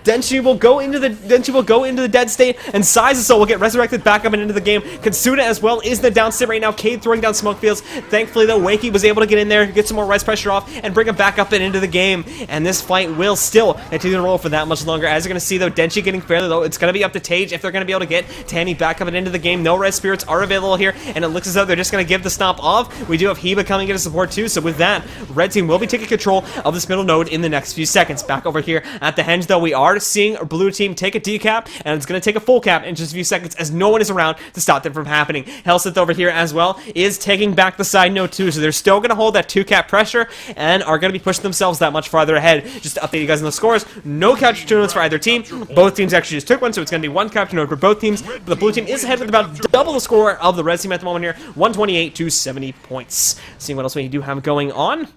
Speaker 1: Denchi will go into the dead state, and Size of Soul will get resurrected back up and into the game. Kansuda as well is in the down state right now. Cade throwing down smoke fields. Thankfully though, Wakey was able to get in there, get some more res pressure off, and bring him back up and into the game. And this fight will still continue to roll for that much longer. As you're going to see though, Denchi getting fairly low. It's going to be up to Tage if they're going to be able to get Tanny back up and into the game. No res spirits are available here, and it looks as though they're just going to give the stomp off. We do have Heba coming in to support too, so with that, red team will be taking control of this middle node in the next few seconds. Back over here at the henge though, we are seeing blue team take a decap, and it's going to take a full cap in just a few seconds as no one is around to stop them from happening. Helseth over here as well is taking back the side node too, so they're still going to hold that 2-cap pressure and are going to be pushing themselves that much farther ahead. Just to update you guys on the scores, no capture nodes for either team. Both teams actually just took one, so it's going to be one capture node for both teams, but the blue team is ahead with about double the score of the red team at the moment here, 128 to 70 points. Seeing what else we do have going on.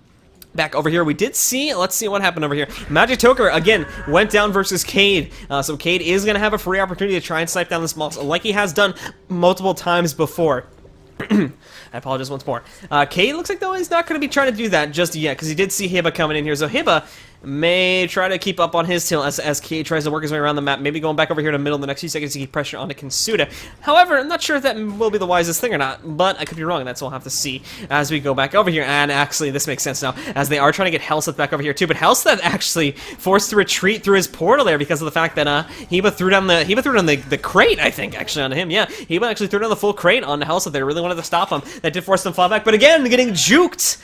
Speaker 1: Back over here, we did see, let's see what happened over here. Magic Toker, again, went down versus Cade. So Cade is going to have a free opportunity to try and snipe down this boss, like he has done multiple times before. I apologize once more. Cade looks like, though, he's not going to be trying to do that just yet, because he did see Hiba coming in here. So Hiba may try to keep up on his tail as Cade tries to work his way around the map, maybe going back over here to middle in the next few seconds to keep pressure onto Kansuda. However, I'm not sure if that will be the wisest thing or not, but I could be wrong, and that's what we'll have to see as we go back over here. And actually, this makes sense now, as they are trying to get Helseth back over here too, but Helseth actually forced to retreat through his portal there because of the fact that Hiba threw down the crate, I think, actually, onto him. Yeah, Hiba actually threw down the full crate onto Helseth there, really wanted to stop him. That did force them to fall back, but again, getting juked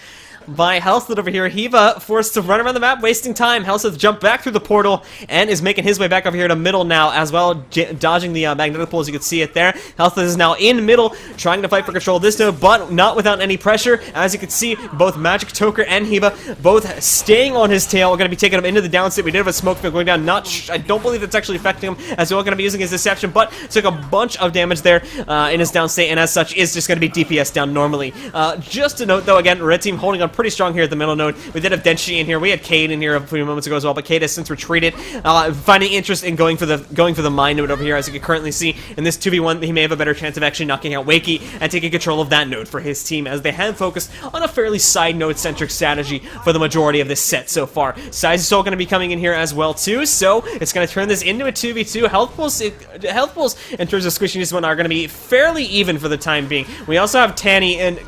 Speaker 1: by Helseth over here. Hiba forced to run around the map, wasting time. Helseth jumped back through the portal and is making his way back over here to middle now, as well, dodging the magnetic pole, as you can see it there. Helseth is now in middle, trying to fight for control of this node, but not without any pressure. As you can see, both Magic Toker and Hiba both staying on his tail. We're going to be taking him into the downstate. We did have a smoke field going down. I don't believe that's actually affecting him, as we're going to be using his deception, but took a bunch of damage there in his downstate, and as such, is just going to be DPS down normally. Just to note, though, again, red team holding on pretty strong here at the middle node. We did have Denchi in here. We had Cade in here a few moments ago as well, but Cade has since retreated, finding interest in going for the mine node over here. As you can currently see in this 2v1, he may have a better chance of actually knocking out Wakey and taking control of that node for his team, as they have focused on a fairly side node centric strategy for the majority of this set so far. Size is still going to be coming in here as well too, so it's going to turn this into a 2v2. Health pools in terms of squishing this one are going to be fairly even for the time being. We also have Tanny, and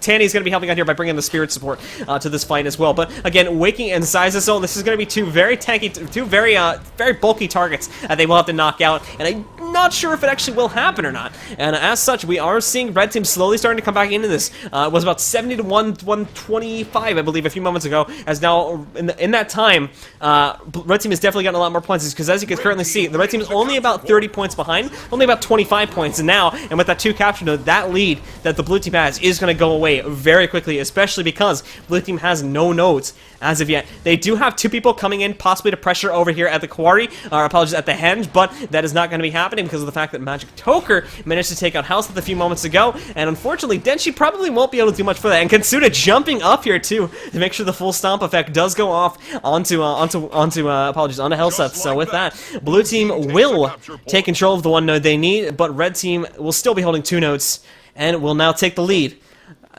Speaker 1: Tanny's going to be helping out here by bringing the spirit support to this fight as well. But again, Wakey and Size of Soul, this is going to be two very tanky, two very bulky targets that they will have to knock out, and I'm not sure if it actually will happen or not. And as such, we are seeing red team slowly starting to come back into this. It was about 70 to 125, I believe, a few moments ago, as now, in that time, red team has definitely gotten a lot more points, because as you can currently see, the red team is only about 30 points behind, only about 25 points, and now, and with that 2 capture node, that lead that the blue team has is going to go go away very quickly, especially because blue team has no nodes as of yet. They do have 2 people coming in, possibly to pressure over here at the quarry, or apologies, at the henge, but that is not going to be happening because of the fact that Magic Toker managed to take out Hellseth a few moments ago, and unfortunately, Denshi probably won't be able to do much for that. And Kansuda jumping up here too to make sure the full stomp effect does go off onto Hellseth. So with that, blue team will take control of the 1 node they need, but red team will still be holding 2 nodes and will now take the lead.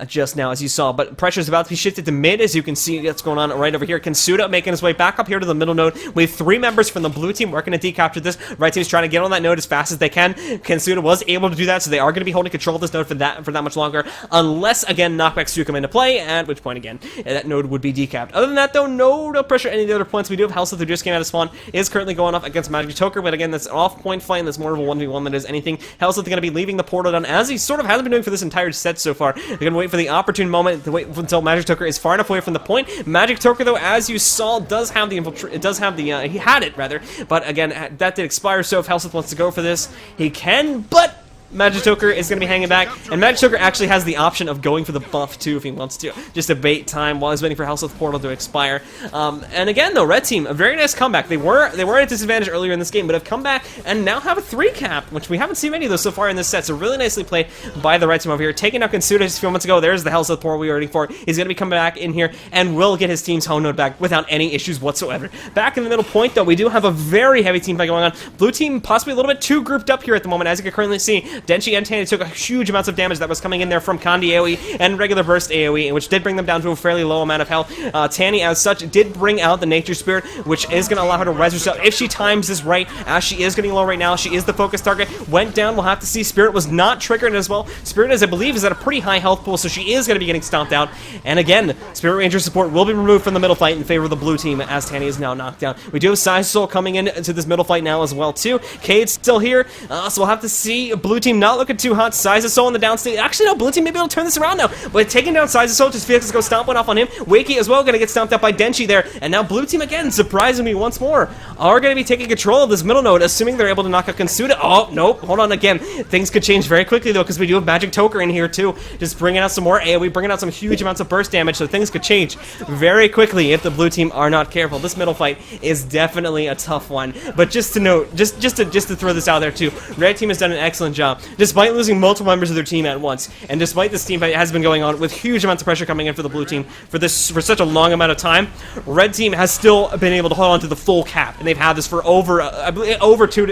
Speaker 1: Just now, as you saw, but pressure is about to be shifted to mid, as you can see what's going on right over here. Kansuda making his way back up here to the middle node. We have 3 members from the blue team working to decapture this. Red team's trying to get on that node as fast as they can. Kansuda was able to do that, so they are going to be holding control of this node for that much longer, unless, again, knockbacks do come into play, at which point, again, that node would be decapped. Other than that, though, no pressure at any of the other points. We do have Hellseth, who just came out of spawn, is currently going off against Magic Toker, but again, that's an off-point fight, and that's more of a 1v1 than is anything. Hellseth going to be leaving the portal down, as he sort of hasn't been doing for this entire set so far. They're going to wait for the opportune moment to wait until Magic Toker is far enough away from the point. Magic Toker, though, as you saw, does have the he had it, rather, but again, that did expire, so if Hellseth wants to go for this, he can, but Magic Toker is going to be hanging back, and Magic Toker actually has the option of going for the buff too if he wants to, just to bait time while he's waiting for Hellseth Portal to expire. And again, though, red team, a very nice comeback. They were at a disadvantage earlier in this game, but have come back and now have a 3 cap, which we haven't seen many of those so far in this set. So really nicely played by the red team over here, taking out Kansuda just a few moments ago. There's the Hellseth Portal we were waiting for. He's going to be coming back in here and will get his team's home node back without any issues whatsoever. Back in the middle point, though, we do have a very heavy team fight going on. Blue team possibly a little bit too grouped up here at the moment, as you can currently see. Denshi and Tanny took a huge amounts of damage that was coming in there from Kandi AoE and regular burst AoE, which did bring them down to a fairly low amount of health. Tanny, as such, did bring out the Nature Spirit, which is going to allow her to res herself if she times this right, as she is getting low right now. She is the focus target. Went down, we'll have to see. Spirit was not triggered as well. Spirit, as I believe, is at a pretty high health pool, so she is going to be getting stomped out. And again, Spirit Ranger support will be removed from the middle fight in favor of the blue team, as Tanny is now knocked down. We do have Size Soul coming into this middle fight now as well, too. Cade's still here, so we'll have to see. Blue team not looking too hot. Size Soul in the downstate. Actually, no, blue team may be able to turn this around now. But taking down Size Soul, just Felix go stomp one off on him. Wakey as well going to get stomped out by Denshi there. And now blue team again, surprising me once more, are going to be taking control of this middle node, assuming they're able to knock out Kansuda. Oh, nope. Hold on again. Things could change very quickly, though, because we do have Magic Toker in here, too. Just bringing out some more AoE, bringing out some huge amounts of burst damage, so things could change very quickly if the blue team are not careful. This middle fight is definitely a tough one. But just to note, just to throw this out there, too, red team has done an excellent job, despite losing multiple members of their team at once, and despite this team fight has been going on with huge amounts of pressure coming in for the blue team for such a long amount of time, red team has still been able to hold on to the full cap, and they've had this for over, I believe 2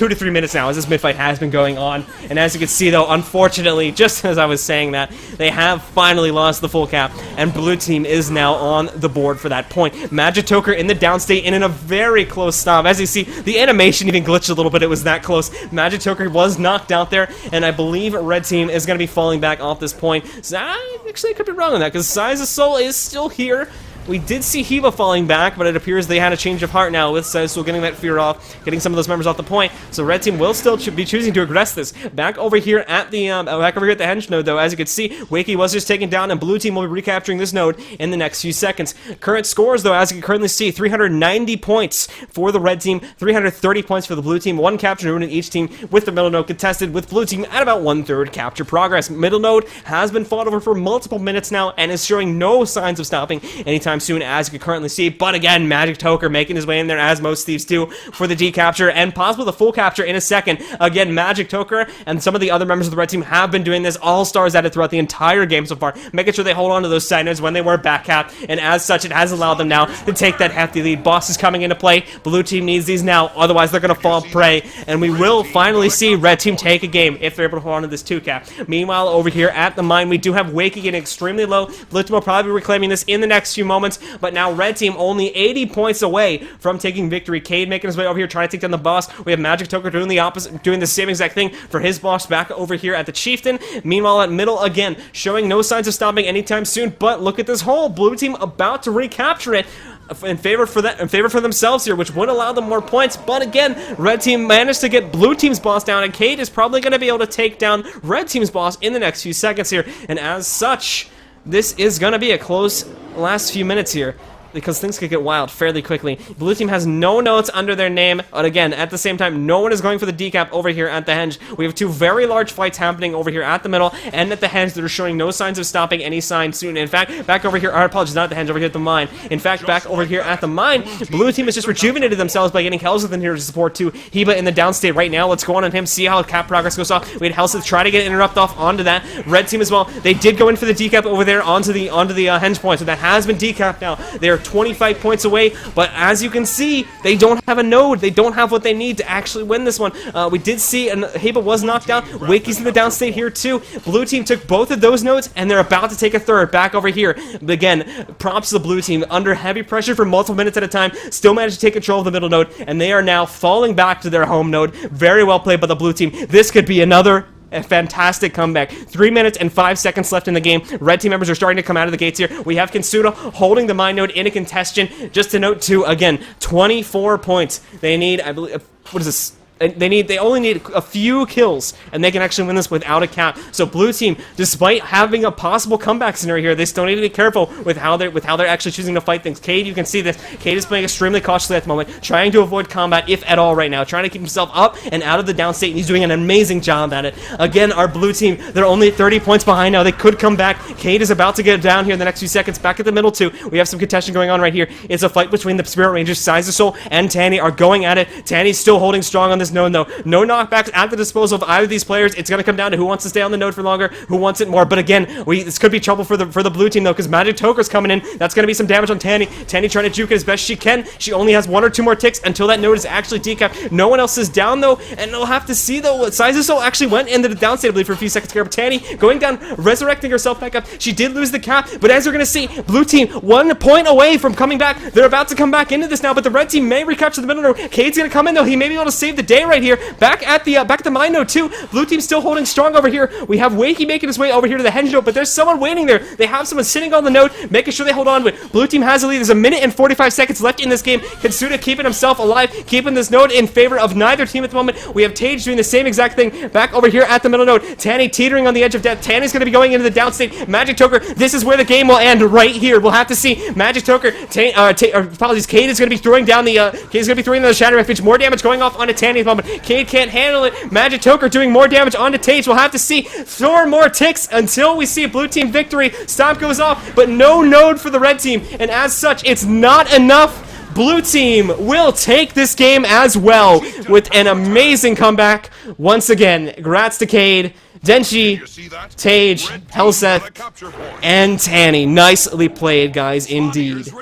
Speaker 1: to 3 minutes now as this mid fight has been going on. And as you can see, though, unfortunately, just as I was saying that, they have finally lost the full cap, and blue team is now on the board for that point. Magic Toker in the downstate and in a very close stop. As you see, the animation even glitched a little bit. It was that close. Magic Toker was knocked out there, and I believe red team is going to be falling back off this point. So actually, I could be wrong on that, because Size of Soul is still here. We did see Hiba falling back, but it appears they had a change of heart now with Size Soul getting that fear off, getting some of those members off the point. So red team will still be choosing to aggress this. Back over here at the henge node, though, as you can see, Wakey was just taken down, and blue team will be recapturing this node in the next few seconds. Current scores, though, as you can currently see, 390 points for the red team, 330 points for the blue team, 1 capture node in each team, with the middle node contested, with blue team at about 1/3 capture progress. Middle node has been fought over for multiple minutes now, and is showing no signs of stopping anytime soon, as you can currently see. But again, Magic Toker making his way in there, as most thieves do, for the decapture, and possibly the full capture in a second. Again, Magic Toker and some of the other members of the red team have been doing this. All stars at it throughout the entire game so far, making sure they hold on to those side nodes when they were back capped, and as such, it has allowed them now to take that hefty lead. Boss is coming into play. Blue team needs these now, otherwise they're going to fall prey, and we will finally see red team take a game if they're able to hold on to this 2 cap. Meanwhile, over here at the mine, we do have Wakey getting extremely low. Blue team will probably be reclaiming this in the next few moments, but now red team only 80 points away from taking victory. Cade making his way over here trying to take down the boss. We have Magic Toker doing the opposite, doing the same exact thing for his boss back over here at the chieftain. Meanwhile, at middle, again, showing no signs of stopping anytime soon, but look at this hole. Blue team about to recapture it in favor for themselves here, which would allow them more points. But again, red team managed to get blue team's boss down, and Cade is probably going to be able to take down red team's boss in the next few seconds here. And as such, this is going to be a close last few minutes here. because things could get wild fairly quickly. Blue team has no notes under their name, but again, at the same time, no one is going for the decap over here at the henge. We have two very large fights happening over here at the middle and at the henge that are showing no signs of stopping any sign soon. In fact, back over here, I apologize, not at the henge, over here at the mine. In fact, back over here at the mine, blue team has just rejuvenated themselves by getting Helseth in here to support too. Heba in the downstate right now. Let's go on him, see how cap progress goes off. We had Helseth try to get interrupt off onto that. Red team as well. They did go in for the decap over there onto the henge point, so that has been decapped now. They are 25 points away, but as you can see, they don't have a node. They don't have what they need to actually win this one. We did see, and Heba was knocked out. Wakey's in the downstate here too. Blue team took both of those nodes, and they're about to take a third back over here. But again, props to the blue team. Under heavy pressure for multiple minutes at a time, still managed to take control of the middle node, and they are now falling back to their home node. Very well played by the blue team. This could be another fantastic comeback. 3 minutes and 5 seconds left in the game. Red team members are starting to come out of the gates here. We have Kinsuda holding the mine node in a contention. Just to note too, again, 24 points. They need, I believe, what is this? They only need a few kills, and they can actually win this without a cap. So blue team, despite having a possible comeback scenario here, they still need to be careful with how they're actually choosing to fight things. Cade, you can see this. Cade is playing extremely cautiously at the moment, trying to avoid combat, if at all, right now, trying to keep himself up and out of the downstate, and he's doing an amazing job at it. Again, our blue team, they're only 30 points behind now. They could come back. Cade is about to get down here in the next few seconds. Back at the middle too, we have some contention going on right here. It's a fight between the Spirit Rangers. Sizersol and Tanny are going at it. Tanny's still holding strong on this node though. No knockbacks at the disposal of either of these players. It's going to come down to who wants to stay on the node for longer, who wants it more. But again, this could be trouble for the blue team though, because Magic Toker's coming in. That's going to be some damage on Tanny. Tanny trying to juke it as best she can. She only has 1 or 2 more ticks until that node is actually decapped. No one else is down though, and they'll have to see though. Sizersol actually went into the downstate, I believe, for a few seconds here. But Tanny going down, resurrecting herself back up. She did lose the cap, but as you're going to see, blue team 1 point away from coming back. They're about to come back into this now, but the red team may recapture the middle node. Cade's going to come in though. He may be able to save the day right here. Back at the mine node too. Blue team still holding strong over here. We have Wakey making his way over here to the henge node, but there's someone waiting there. They have someone sitting on the node, making sure they hold on to it. Blue team has a lead. There's 1 minute and 45 seconds left in this game. Kinsuda keeping himself alive, keeping this node in favor of neither team at the moment. We have Tage doing the same exact thing back over here at the middle node. Tanny teetering on the edge of death. Tanny's going to be going into the downstate. Magic Toker, this is where the game will end right here. We'll have to see. Magic Toker, apologies, Cade is going to be throwing down the Shatter Refuge. More damage going off onto Tanny at the moment. Cade can't handle it. Magic Toker doing more damage onto Tage. We'll have to see. 4 more ticks until we see a blue team victory. Stomp goes off, but no node for the red team, and as such, it's not enough. Blue team will take this game as well with an amazing comeback. Once again, congrats to Cade, Denshi, Tage, Helseth, and Tanny. Nicely played, guys, indeed.